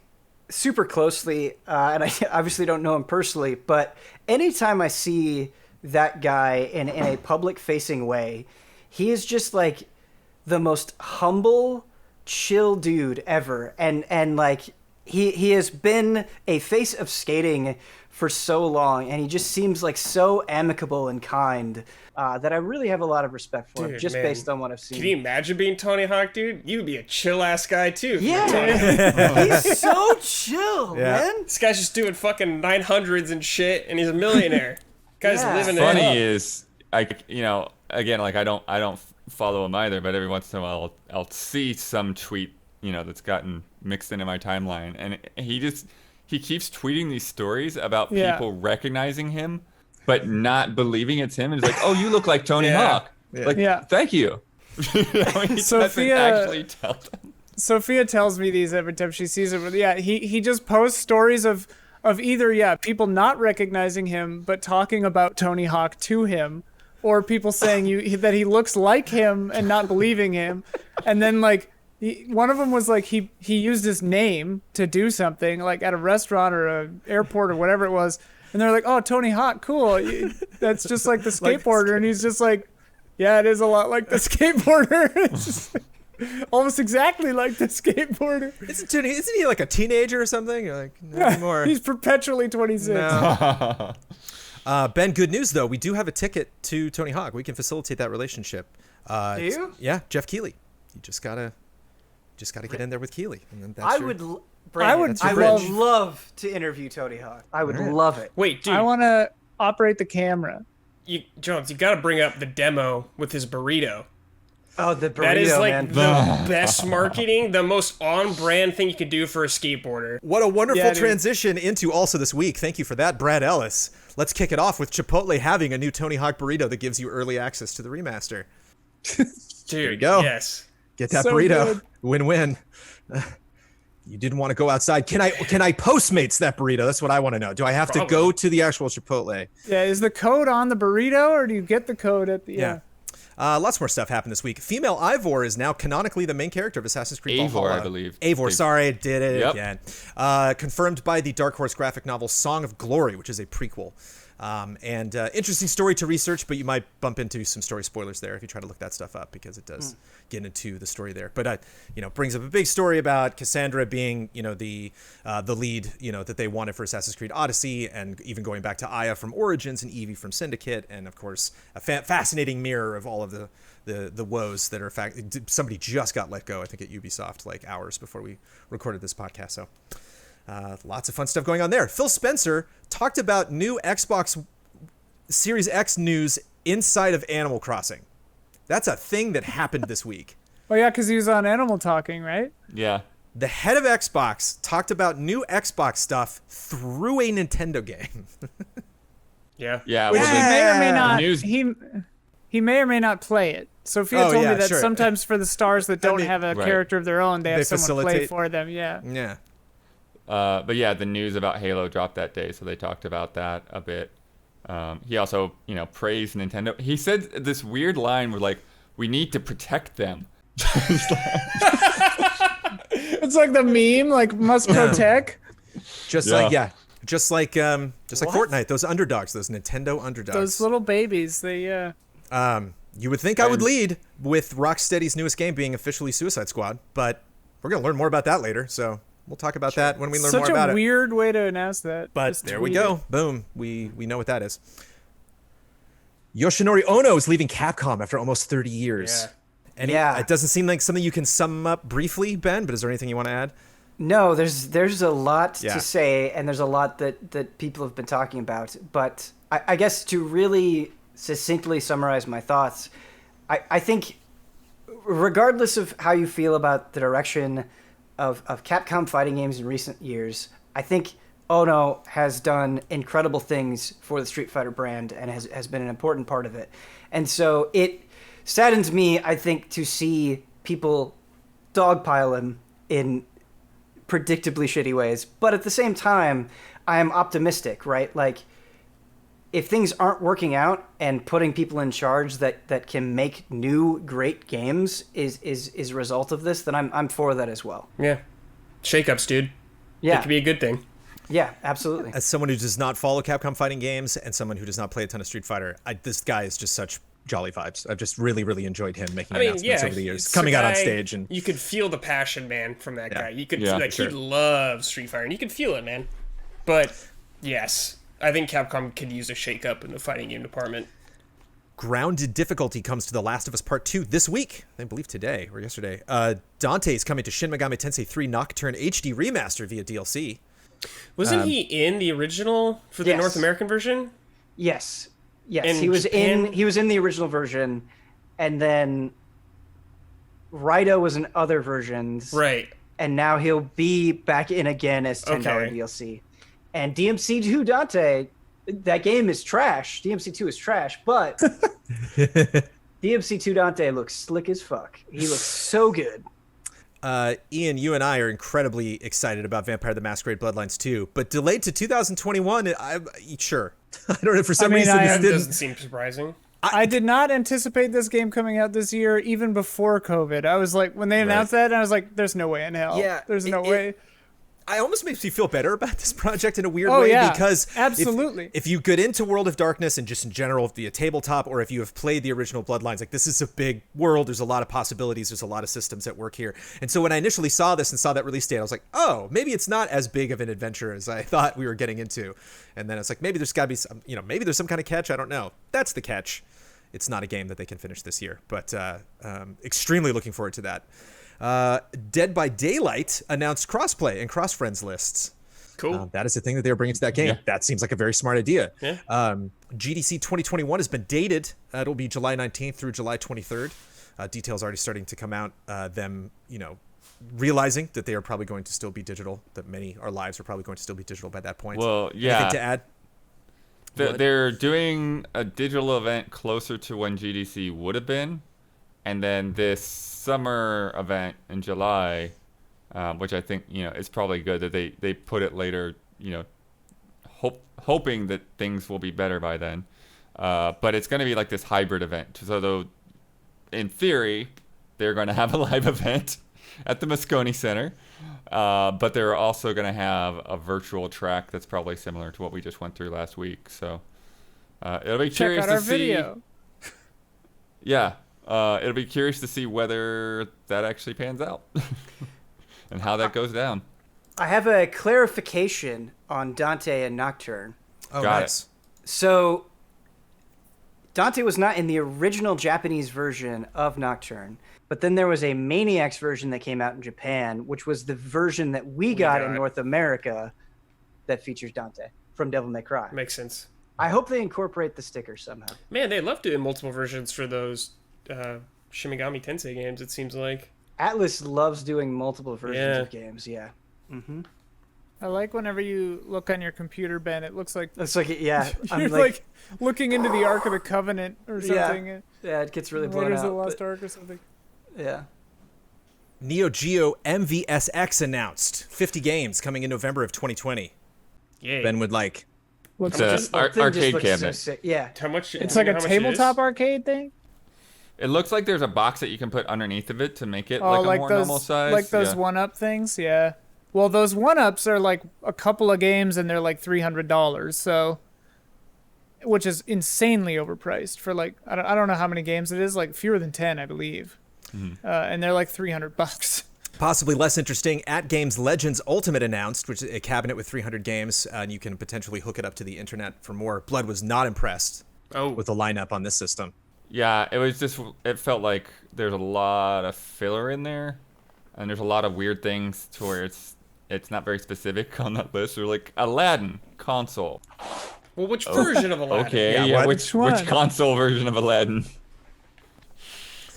super closely, and I obviously don't know him personally, but anytime I see that guy in a public-facing way, he is just like the most humble, chill dude ever. And like he has been a face of skating for so long, and he just seems like so amicable and kind that I really have a lot of respect for him, Dude, just man. based on what I've seen. Can you imagine being Tony Hawk, dude? You'd be a chill ass guy too. if you were Yeah. Tony Hawk. He's so chill, Yeah. man. This guy's just doing fucking 900s and shit, and he's a millionaire. Guy's Yeah. living it Funny up. is, again, like I don't follow him either, but every once in a while I'll see some tweet, that's gotten mixed into my timeline, and he keeps tweeting these stories about Yeah. people recognizing him, but not believing it's him, and he's like, "Oh, you look like Tony Yeah. Hawk." Like, Yeah. thank you. He doesn't Sophia- actually tell them. Sophia tells me these every time she sees him. Yeah, he just posts stories of either people not recognizing him but talking about Tony Hawk to him, or people saying that he looks like him and not believing him, and then like one of them was like he used his name to do something like at a restaurant or a airport or whatever it was, and they're like, "Oh, Tony Hawk, cool. That's just like the skateboarder," and he's just like, "Yeah, it is a lot like the skateboarder." It's just like, almost exactly like the skateboarder. Isn't he like a teenager or something? You're like, not anymore. He's perpetually 26. No. Ben, good news though. We do have a ticket to Tony Hawk. We can facilitate that relationship. Do you? Yeah, Jeff Keighley. You just gotta get in there with Keighley. And then that's I your- would. I Brandon, would I love- would love to interview Tony Hawk. I would love it. Wait, dude. I want to operate the camera. Jones, you gotta bring up the demo with his burrito. Oh, the burrito, That is like man. the best marketing, the most on-brand thing you could do for a skateboarder. What a wonderful Yeah, dude. transition into also this week. Thank you for that, Brad Ellis. Let's kick it off with Chipotle having a new Tony Hawk burrito that gives you early access to the remaster. Dude, you go. yes. Get that So burrito. good. Win-win. You didn't want to go outside. Can I Postmates that burrito? That's what I want to know. Do I have to Probably. go to the actual Chipotle? Yeah, is the code on the burrito or do you get the code at the Yeah. Lots more stuff happened this week. Female Ivor is now canonically the main character of Assassin's Creed Eivor, Valhalla. I believe. Eivor, sorry, I did it Yep. again. Confirmed by the Dark Horse graphic novel Song of Glory, which is a prequel. And interesting story to research, but you might bump into some story spoilers there if you try to look that stuff up, because it does get into the story there. But brings up a big story about Cassandra being the lead that they wanted for Assassin's Creed Odyssey, and even going back to Aya from Origins and Evie from Syndicate, and of course a fascinating mirror of all of the woes that are somebody just got let go, I think, at Ubisoft like hours before we recorded this podcast. So lots of fun stuff going on there. Phil Spencer talked about new Xbox Series X news inside of Animal Crossing. That's a thing that happened this week. Oh yeah, because he was on Animal Talking, right? Yeah. The head of Xbox talked about new Xbox stuff through a Nintendo game. Yeah. Yeah. Which well, he may or may not. news- He may or may not play it. Sophia Oh, told yeah, me that sure. sometimes for the stars that don't have a Right. character of their own, they have They someone play facilitate. for them. Yeah. Yeah. But yeah, the news about Halo dropped that day, so they talked about that a bit. He also, praised Nintendo. He said this weird line where like, "We need to protect them." It's like the meme, like must protect. Just Yeah. like Fortnite, those underdogs, those Nintendo underdogs. Those little babies, they You would think I would lead with Rocksteady's newest game being officially Suicide Squad, but we're going to learn more about that later, so we'll talk about that when we learn such more about a it. weird way to announce that. But Just there we tweet go. it. Boom. We know what that is. Yoshinori Ono is leaving Capcom after almost 30 years. Yeah. And it doesn't seem like something you can sum up briefly, Ben, but is there anything you want to add? No, there's a lot Yeah. to say, and there's a lot that people have been talking about. But I guess to really succinctly summarize my thoughts, I think regardless of how you feel about the direction of Capcom fighting games in recent years, I think Ono has done incredible things for the Street Fighter brand and has been an important part of it. And so it saddens me, I think, to see people dogpile him in predictably shitty ways. But at the same time, I am optimistic, right? Like, if things aren't working out and putting people in charge that can make new great games is a result of this, then I'm for that as well. Yeah. Shake-ups, dude. It Yeah, could be a good thing. yeah, absolutely. As someone who does not follow Capcom fighting games and someone who does not play a ton of Street Fighter, this guy is just such jolly vibes. I've just really, really enjoyed him making I mean, announcements yeah, over the years, it's coming a out on guy- stage and you could feel the passion, man, from that guy. You could Yeah, like sure. he loves Street Fighter, and you could feel it, man. But yes, I think Capcom could use a shake-up in the fighting game department. grounded difficulty comes to The Last of Us Part 2 this week. I believe today or yesterday. Dante's coming to Shin Megami Tensei 3 Nocturne HD Remaster via DLC. Wasn't he in the original for the Yes. North American version? Yes. Yes, In he was Japan? in the original version, and then Raito was in other versions. Right. And now he'll be back in again as $10 Okay. DLC. And DMC2 Dante, that game is trash. DMC2 is trash, but DMC2 Dante looks slick as fuck. He looks so good. Ian, you and I are incredibly excited about Vampire the Masquerade Bloodlines 2, but delayed to 2021. I'm sure. I don't know, for some mean, reason I this That didn't. doesn't seem surprising. I did not anticipate this game coming out this year, even before COVID. I was like, when they announced that, I was like, there's no way in hell. Yeah, There's no it- way. I almost makes me feel better about this project in a weird Oh, way yeah, because absolutely. if you get into World of Darkness and just in general via tabletop, or if you have played the original Bloodlines, like this is a big world. There's a lot of possibilities. There's a lot of systems at work here. And so when I initially saw this and saw that release date, I was like, oh, maybe it's not as big of an adventure as I thought we were getting into. And then it's like, maybe there's got to be some, maybe there's some kind of catch. I don't know. That's the catch. It's not a game that they can finish this year, but extremely looking forward to that. Dead by Daylight announced crossplay and cross friends lists. Cool. That is the thing that they were bringing to that game. Yeah. That seems like a very smart idea. Yeah. GDC 2021 has been dated. It'll be July 19th through July 23rd. Details already starting to come out. Them, realizing that they are probably going to still be digital. That our lives are probably going to still be digital by that point. Well, yeah. Anything to add? They're doing a digital event closer to when GDC would have been, and then this summer event in July, which I think is probably good that they put it later. Hoping that things will be better by then. But it's going to be like this hybrid event. So though, in theory, they're going to have a live event at the Moscone Center. But they're also going to have a virtual track that's probably similar to what we just went through last week. So it'll be Check curious out to our see. video. Yeah, it'll be curious to see whether that actually pans out and how that goes down. I have a clarification on Dante and Nocturne. Oh, Got nice. So, Dante was not in the original Japanese version of Nocturne, but then there was a Maniacs version that came out in Japan, which was the version that we got in got. North America that features Dante from Devil May Cry. Makes sense. I hope they incorporate the sticker somehow. Man, they love doing multiple versions for those Shin Megami Tensei games, it seems like. Atlas loves doing multiple versions Yeah. of games, yeah. I like whenever you look on your computer, Ben, it looks like It's like, yeah, you're I'm like looking into the Ark of the Covenant or Yeah. something. yeah, it gets really blown Raiders of out. the Lost but- Ark or something. yeah. Neo Geo MVSX announced 50 games coming in November of 2020. Yay. Ben would like. Looks It's like a Thing just arcade looks so cabinet. sick. Yeah. How much? it's do like you a know how much it is? tabletop arcade thing. It looks like there's a box that you can put underneath of it to make it Oh, like a like more those normal size. like those Yeah. 1-up things, yeah. Well, those 1-ups are like a couple of games and they're like $300, so which is insanely overpriced for like I don't know how many games it is, like fewer than 10, I believe. And they're like $300. Possibly less interesting, At Games Legends Ultimate announced, which is a cabinet with 300 games, and you can potentially hook it up to the internet for more. Blood was not impressed Oh, with the lineup on this system. Yeah, it felt like there's a lot of filler in there, and there's a lot of weird things to where it's not very specific on that list. They're like Aladdin console. well, which version of Aladdin? Okay, Yeah, yeah, what? which one? console version of Aladdin?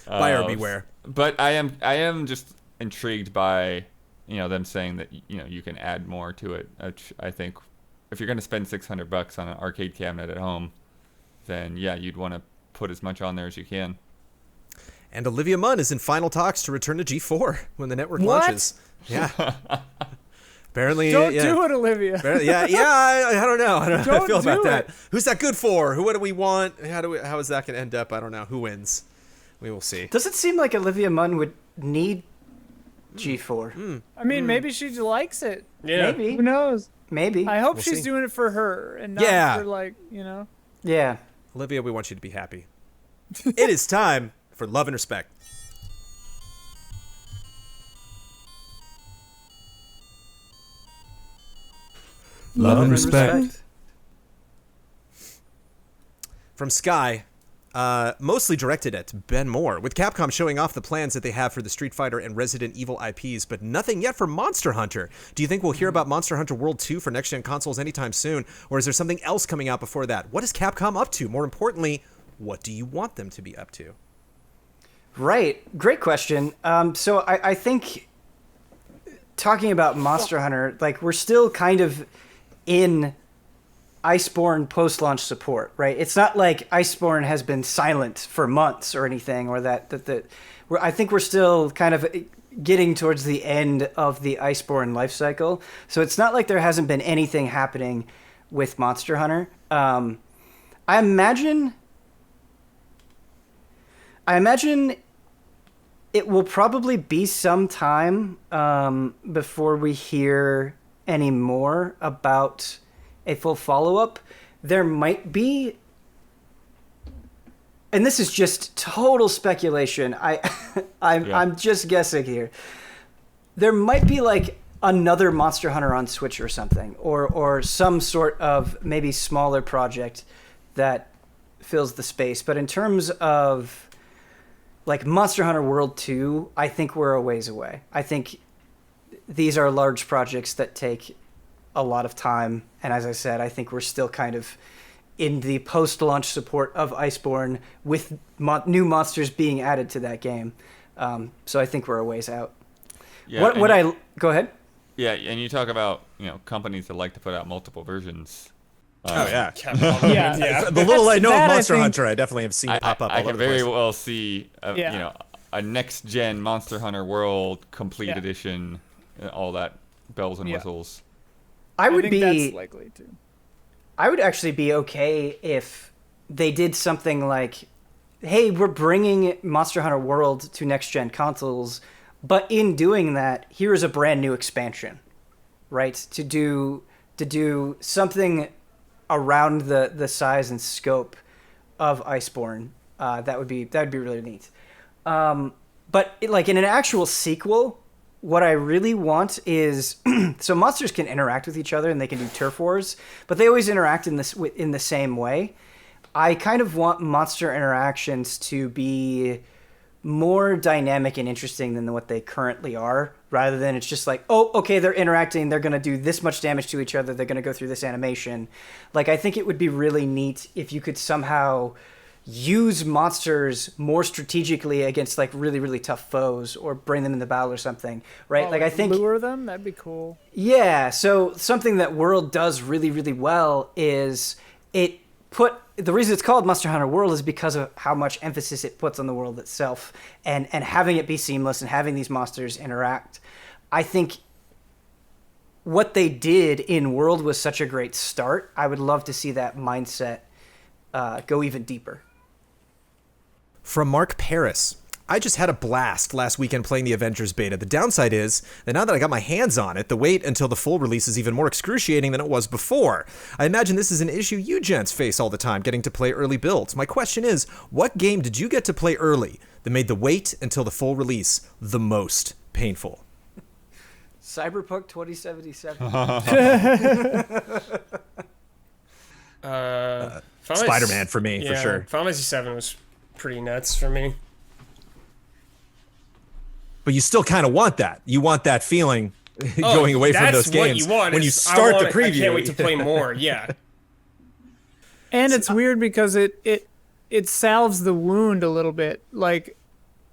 Buyer beware. But I am just intrigued by them saying that you can add more to it. I think if you're going to spend $600 on an arcade cabinet at home, then yeah, you'd want to put as much on there as you can. And Olivia Munn is in final talks to return to G4 when the network What? launches. Yeah. Apparently, Don't yeah. do it, Olivia. Apparently- yeah, I don't know. I don't know how I Don't feel about do that. it. Who's that good for? What do we want? How is that going to end up? I don't know. Who wins? We will see. Does it seem like Olivia Munn would need G4? I mean, maybe she likes it. Yeah. Maybe. Who knows? Maybe. I hope We'll she's see. doing it for her and not Yeah. for like, Yeah. Olivia, we want you to be happy. It is time for Love and Respect. Love and respect. From Sky, mostly directed at Ben Moore, with Capcom showing off the plans that they have for the Street Fighter and Resident Evil IPs, but nothing yet for Monster Hunter. Do you think we'll hear about Monster Hunter World 2 for next-gen consoles anytime soon, or is there something else coming out before that? What is Capcom up to? More importantly, what do you want them to be up to? Right. Great question. So I think talking about Monster Hunter, like, we're still kind of in Iceborne post-launch support, right? It's not like Iceborne has been silent for months or anything, or I think we're still kind of getting towards the end of the Iceborne life cycle. So it's not like there hasn't been anything happening with Monster Hunter. I imagine it will probably be some time before we hear any more about a full follow-up. There might be, and this is just total speculation, I'm just guessing here. There might be like another Monster Hunter on Switch or something, or some sort of maybe smaller project that fills the space. But in terms of like Monster Hunter World 2, I think we're a ways away. I think these are large projects that take a lot of time, and as I said, I think we're still kind of in the post-launch support of Iceborne with new monsters being added to that game. So I think we're a ways out. Yeah, Go ahead? Yeah, and you talk about, companies that like to put out multiple versions. Oh, yeah. Yeah. The little I know of that I Monster think- Hunter, I definitely have seen pop up all I over can the place. very well see, Yeah. a next-gen Monster Hunter World Complete Yeah. Edition, all that bells and Yeah. whistles. I would think be that's likely to. I would actually be okay if they did something like, hey, we're bringing Monster Hunter World to next-gen consoles, but in doing that, here is a brand new expansion, right? To do something around the size and scope of Iceborne, that would be really neat. But like in an actual sequel, what I really want is so monsters can interact with each other and they can do turf wars, but they always interact in the same way. I kind of want monster interactions to be more dynamic and interesting than what they currently are, rather than it's just like, oh, okay, they're interacting, they're going to do this much damage to each other, they're going to go through this animation. Like, I think it would be really neat if you could somehow use monsters more strategically against like really, really tough foes, or bring them in the battle or something, right? Oh, like, I think lure them. That'd be cool. yeah, so something that World does really, really well is the reason it's called Monster Hunter World is because of how much emphasis it puts on the world itself, and having it be seamless and having these monsters interact. I think what they did in World was such a great start. I would love to see that mindset go even deeper. From Mark Paris. I just had a blast last weekend playing the Avengers beta. The downside is that now that I got my hands on it, the wait until the full release is even more excruciating than it was before. I imagine this is an issue you gents face all the time, getting to play early builds. My question is, what game did you get to play early that made the wait until the full release the most painful? Cyberpunk 2077. Spider-Man for me, for sure. Final Fantasy 7 was pretty nuts for me. But you still kind of want that. You want that feeling going away from those games. That's what you want. When you is, start the I preview. can't wait to play more. Yeah. And it's weird because it salves the wound a little bit, like,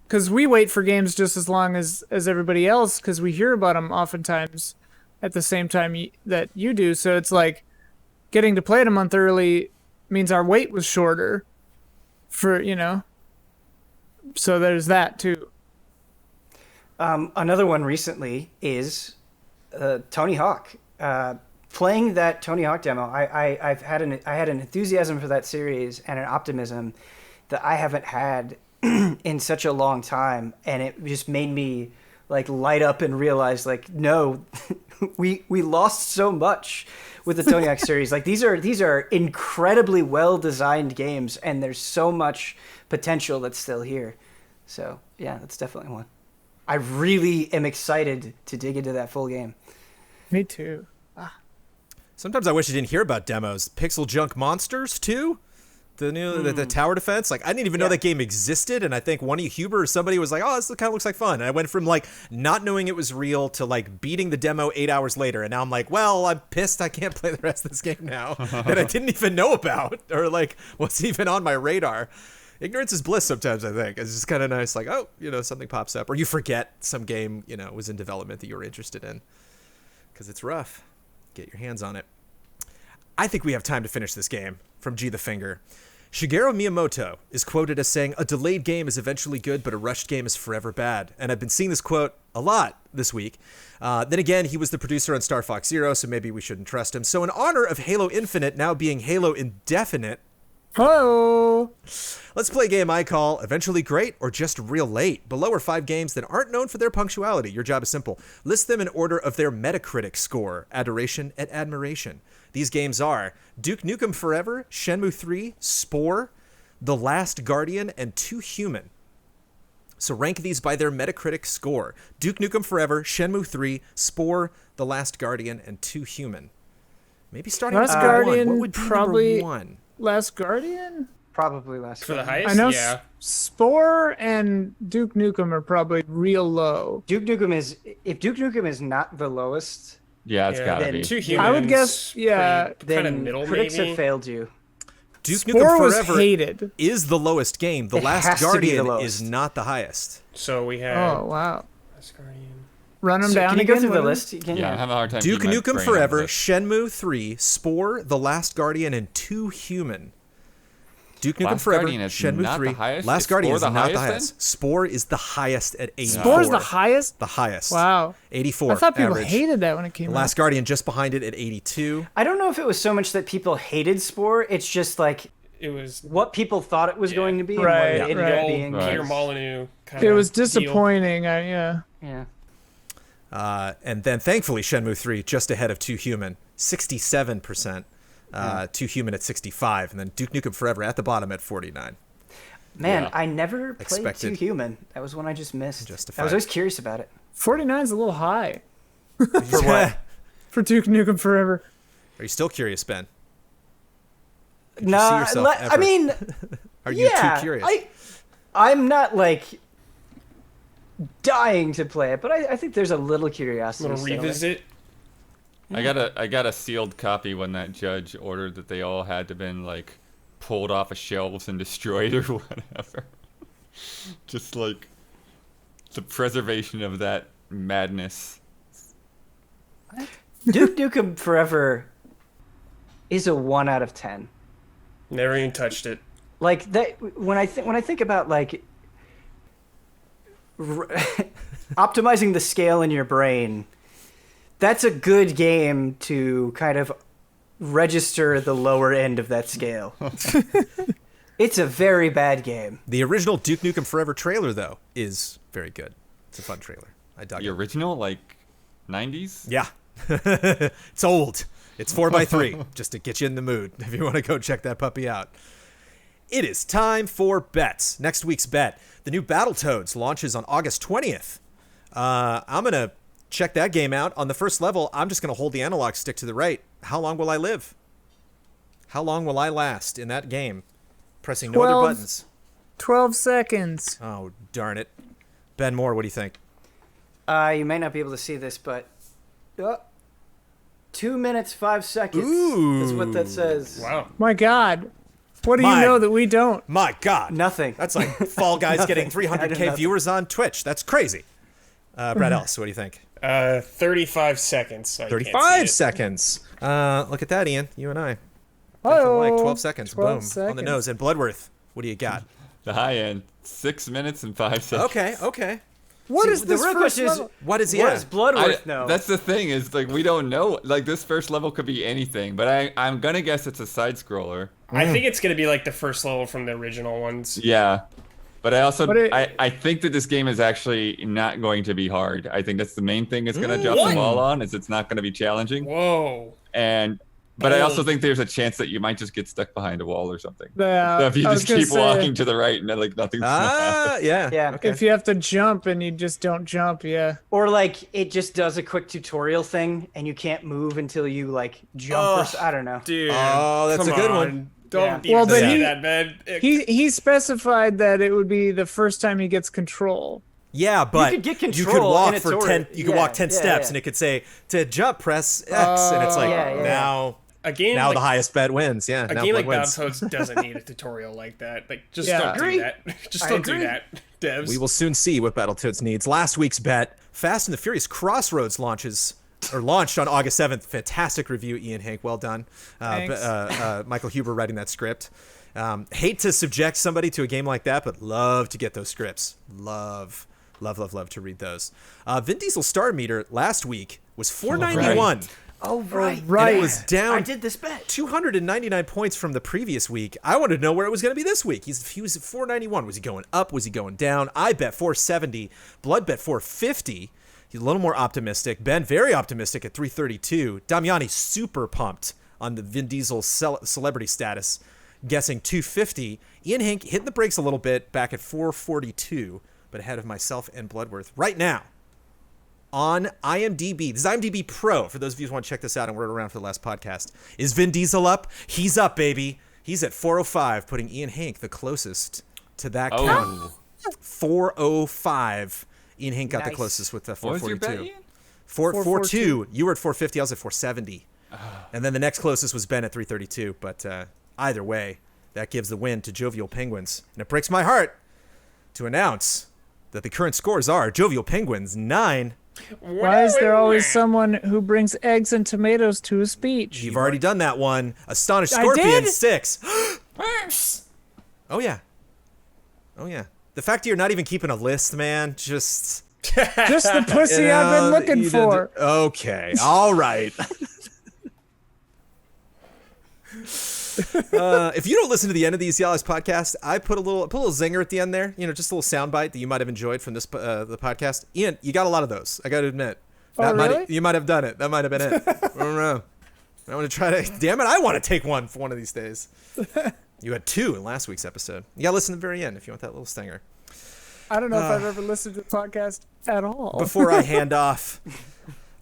because we wait for games just as long as everybody else, because we hear about them oftentimes at the same time that you do. So it's like getting to play it a month early means our wait was shorter for, so there's that too. Another one recently is Tony Hawk. Playing that Tony Hawk demo, I had an enthusiasm for that series and an optimism that I haven't had in such a long time, and it just made me like light up and realize like, no, we lost so much with the Tony Hawk series. Like these are incredibly well designed games, and there's so much potential that's still here. So yeah, that's definitely one. I really am excited to dig into that full game. Me too. Sometimes I wish I didn't hear about demos. Pixel Junk Monsters 2? The new the tower defense. Like I didn't even know that game existed, and I think one of you, Huber or somebody, was like, "Oh, this kind of looks like fun." And I went from like not knowing it was real to like beating the demo 8 hours later, and now I'm like, "Well, I'm pissed. I can't play the rest of this game now that I didn't even know about or like what's even on my radar." Ignorance is bliss sometimes. I think it's just kind of nice. Like, oh, something pops up, or you forget some game was in development that you were interested in because it's rough. Get your hands on it. I think we have time to finish this game. From G the Finger. Shigeru Miyamoto is quoted as saying, "A delayed game is eventually good, but a rushed game is forever bad." And I've been seeing this quote a lot this week. Then again, he was the producer on Star Fox Zero, so maybe we shouldn't trust him. So in honor of Halo Infinite now being Halo Indefinite, Hello. let's play a game I call Eventually Great or Just Real Late. Below are 5 games that aren't known for their punctuality. Your job is simple. List them in order of their Metacritic score, adoration and admiration. These games are Duke Nukem Forever, Shenmue 3, Spore, The Last Guardian, and 2 Human. So rank these by their Metacritic score. Duke Nukem Forever, Shenmue 3, Spore, The Last Guardian, and 2 Human. Maybe starting with Last number Guardian, one. What would be probably number 1? Last Guardian? Probably last For the game. highest? I know Yeah. Spore and Duke Nukem are probably real low. Duke Nukem is, if Duke Nukem is not the lowest, Yeah, it's gotta then be. 2 Humans. I would guess, yeah, then Kind of middle, critics maybe. have failed you. Duke Spore Nukem was Forever hated. is the lowest game. The It Last has to be the Guardian lowest. is not the highest. So we have Oh, wow. Last Guardian. Run them So down can you again? go through the What list? Can Yeah, I'm you? having a hard time. Duke keeping my Nukem brain on Forever, this. Shenmue 3, Spore, The Last Guardian, and 2 Human. Duke Nukem Last Forever, Guardian is Shenmue not the 3. highest? Last Is Guardian Spore is the not the highest, highest. Spore is the highest at 84. Spore's the highest? The highest. Wow. 84. I thought people average. hated that when it came The out. Last Guardian just behind it at 82. I don't know if it was so much that people hated Spore. It's just like It was what people thought it was going to be Right, and what it ended right. up old being. Right. Peter Molyneux kind It of was deal. disappointing. Yeah. Yeah. And then thankfully Shenmue 3 just ahead of 2 Human, 67%. 2 Human at 65, and then Duke Nukem Forever at the bottom at 49. Man, Yeah. I never played Expected. 2 Human. That was one I just missed. Justified. I was always curious about it. 49's a little high For what? for Duke Nukem Forever. Are you still curious, Ben? Could you see Nah, yourself I ever- mean, Are you yeah, too curious? I'm not like dying to play it, but I think there's a little curiosity. Little still. revisit. I got a sealed copy when that judge ordered that they all had to been like pulled off of shelves and destroyed or whatever. Just like the preservation of that madness. Duke Nukem Forever is a 1 out of 10. Never even touched it. Like that when I think about like optimizing the scale in your brain, that's a good game to kind of register the lower end of that scale. It's a very bad game. The original Duke Nukem Forever trailer, though, is very good. It's a fun trailer. I dug The it. original, like 90s? Yeah. It's old. It's 4x3, just to get you in the mood if you want to go check that puppy out. It is time for bets. Next week's bet. The new Battletoads launches on August 20th. I'm going to check that game out. On the first level, I'm just going to hold the analog stick to the right. How long will I live? How long will I last in that game? Pressing no other 12. buttons. 12 seconds. Oh, darn it. Ben Moore, what do you think? You may not be able to see this, but 2 minutes 5 seconds is what that says. Wow. My God. What do My- you know that we don't? My God. Nothing. That's like Fall Guys getting Nothing. I did 300K nothing. viewers on Twitch. That's crazy. Brad Ellis, what do you think? 35 seconds. I can't 35 see it. seconds. Look at that, Ian. You and I. Nothing like 12 seconds. 12 Boom. On the seconds. nose. And Bloodworth, what do you got? The high end, 6 minutes and 5 seconds. Okay. What See, is the this real first question is, level? What is what does Bloodworth know? That's the thing is like we don't know. Like this first level could be anything, but I'm gonna guess it's a side scroller. I think it's going to be like the first level from the original ones. Yeah, But I also But I think that this game is actually not going to be hard. I think that's the main thing it's going to drop the ball on, is it's not going to be challenging. Whoa. But I also think there's a chance that you might just get stuck behind a wall or something. Yeah, So if you I was just gonna keep say, walking to the right and like nothing's gonna happen. Yeah. Yeah. Okay. if you have to jump and you just don't jump, yeah. Or like it just does a quick tutorial thing and you can't move until you like jump or I don't know. Dude. Oh, that's a come good on. one. Don't Yeah. even Well, but say he- that, man. He specified that it would be the first time he gets control. Yeah, but could get you could control walk in a for tutorial. 10. You could Yeah, walk 10 yeah, steps, yeah. and it could say to jump, press X, and it's like Yeah, yeah. now. A game Now like, the highest bet wins. Yeah. a now game like Blood wins. Battletoads doesn't need a tutorial like that. Like, just Yeah. don't Agree. do that. Just I don't do agree. that, devs. We will soon see what Battletoads needs. Last week's bet: Fast and the Furious Crossroads launched on August 7th. Fantastic review, Ian Hank. Well done. Thanks. Michael Huber writing that script. Hate to subject somebody to a game like that, but love to get those scripts. Love to read those. Vin Diesel star meter last week was 491. Oh right. right. And it was down I did this bet. 299 points from the previous week. I wanted to know where it was going to be this week. He was at 491. Was he going up? Was he going down? I bet 470. Blood bet 450. He's a little more optimistic. Ben, very optimistic at 332. Damiani, super pumped on the Vin Diesel celebrity status, guessing 250. Ian Hank hitting the brakes a little bit, back at 442, but ahead of myself and Bloodworth. Right now, on IMDb, this is IMDb Pro, for those of you who want to check this out and we're around for the last podcast. Is Vin Diesel up? He's up, baby. He's at 405, putting Ian Hank the closest to that count. 405. Ian Hank got the Nice. closest with the What was your 442. bet, Ian? 442. You were at 450. I was at 470. And then the next closest was Ben at 332. But either way, that gives the win to Jovial Penguins. And it breaks my heart to announce that the current scores are Jovial Penguins 9. Why is there always someone who brings eggs and tomatoes to a speech? You've already done that one. Astonished I Scorpion did? 6. Oh yeah. Oh yeah. The fact that you're not even keeping a list, man, just Just the pussy you I've been know, looking you for. did- Okay. All right. If you don't listen to the end of the Easy Allies podcast, I put a little zinger at the end there. You know, just a little soundbite that you might have enjoyed from this the podcast. Ian, you got a lot of those. I got to admit. Oh, really? You might have done it. That might have been it. I don't know. I want to try to. Damn it! I want to take one for one of these days. You had 2 in last week's episode. You got to listen to the very end if you want that little stinger. I don't know if I've ever listened to the podcast at all. Before I hand off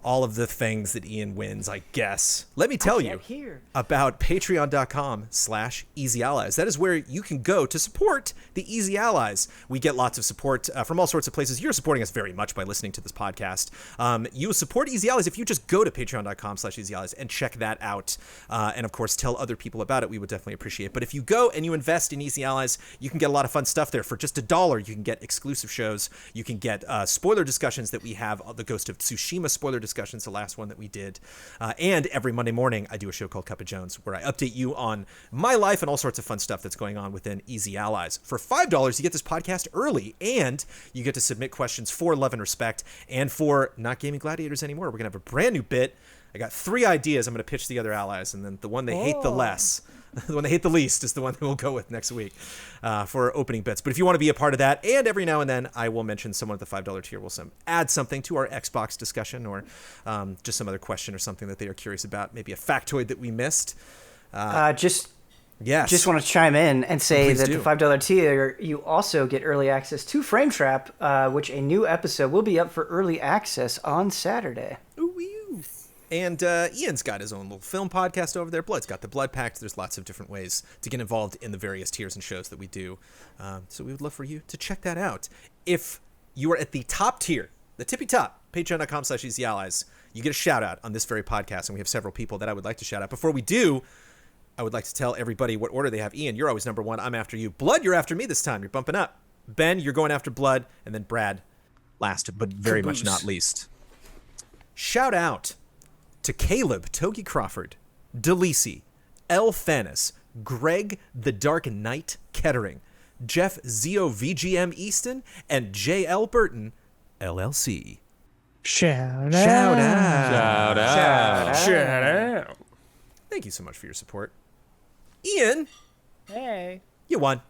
all of the things that Ian wins, I guess, let me tell you Can't hear. about patreon.com/Easy Allies. That is where you can go to support the Easy Allies. We get lots of support from all sorts of places. You're supporting us very much by listening to this podcast. You support Easy Allies if you just go to patreon.com/Easy Allies and check that out. And of course, tell other people about it. We would definitely appreciate it. But if you go and you invest in Easy Allies, you can get a lot of fun stuff there. For just $1, you can get exclusive shows. You can get spoiler discussions that we have, the Ghost of Tsushima spoiler discussions, the last one that we did. And every Monday morning, I do a show called Cup of Jones where I update you on my life and all sorts of fun stuff that's going on within Easy Allies. For $5, you get this podcast early, and you get to submit questions for Love and Respect and for Not Gaming Gladiators Anymore. We're going to have a brand new bit. I got 3 ideas I'm going to pitch the other allies, and then the one they hate the less, the one they hate the least, is the one that we'll go with next week for opening bits. But if you want to be a part of that, and every now and then I will mention someone at the $5 tier will add something to our Xbox discussion, or just some other question or something that they are curious about, maybe a factoid that we missed. Yes. Just want to chime in and say Please that do. the $5 tier, you also get early access to Frame Trap, which a new episode will be up for early access on Saturday. And Ian's got his own little film podcast over there. Blood's got the Blood Pact. There's lots of different ways to get involved in the various tiers and shows that we do. So we would love for you to check that out. If you are at the top tier, the tippy top, patreon.com/Easy Allies, you get a shout out on this very podcast. And we have several people that I would like to shout out. Before we do, I would like to tell everybody what order they have. Ian, you're always number 1. I'm after you. Blood, you're after me this time. You're bumping up. Ben, you're going after Blood. And then Brad, last but very much not least. Shout out to Caleb Togi Crawford, Delisi, L. Fanis, Greg the Dark Knight Kettering, Jeff Zio VGM Easton, and J.L. Burton, LLC. Shout out. Shout out. Shout out. Shut out. Thank you so much for your support. Ian, Hey. you won.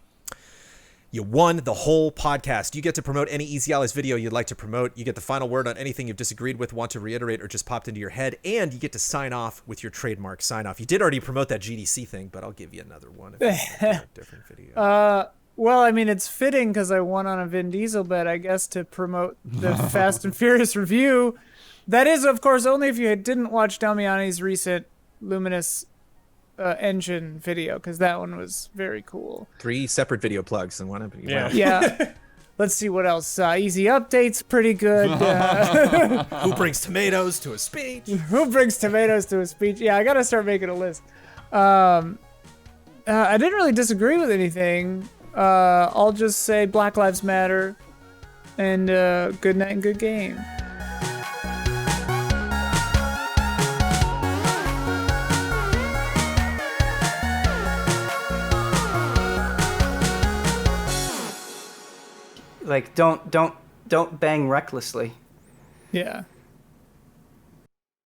You won the whole podcast. You get to promote any Easy Allies video you'd like to promote. You get the final word on anything you've disagreed with, want to reiterate, or just popped into your head. And you get to sign off with your trademark sign off. You did already promote that GDC thing, but I'll give you another one if it's a different video. Well, I mean, it's fitting because I won on a Vin Diesel bet, I guess, to promote the Fast and Furious review. That is, of course, only if you didn't watch Damiani's recent Luminous engine video, because that one was very cool. 3 separate video plugs and one of you. Yeah. Yeah. Let's see what else. Easy Update's pretty good. Who brings tomatoes to a speech? Who brings tomatoes to a speech? Yeah, I got to start making a list. I didn't really disagree with anything. I'll just say Black Lives Matter and good night and good game. Like, don't bang recklessly. Yeah.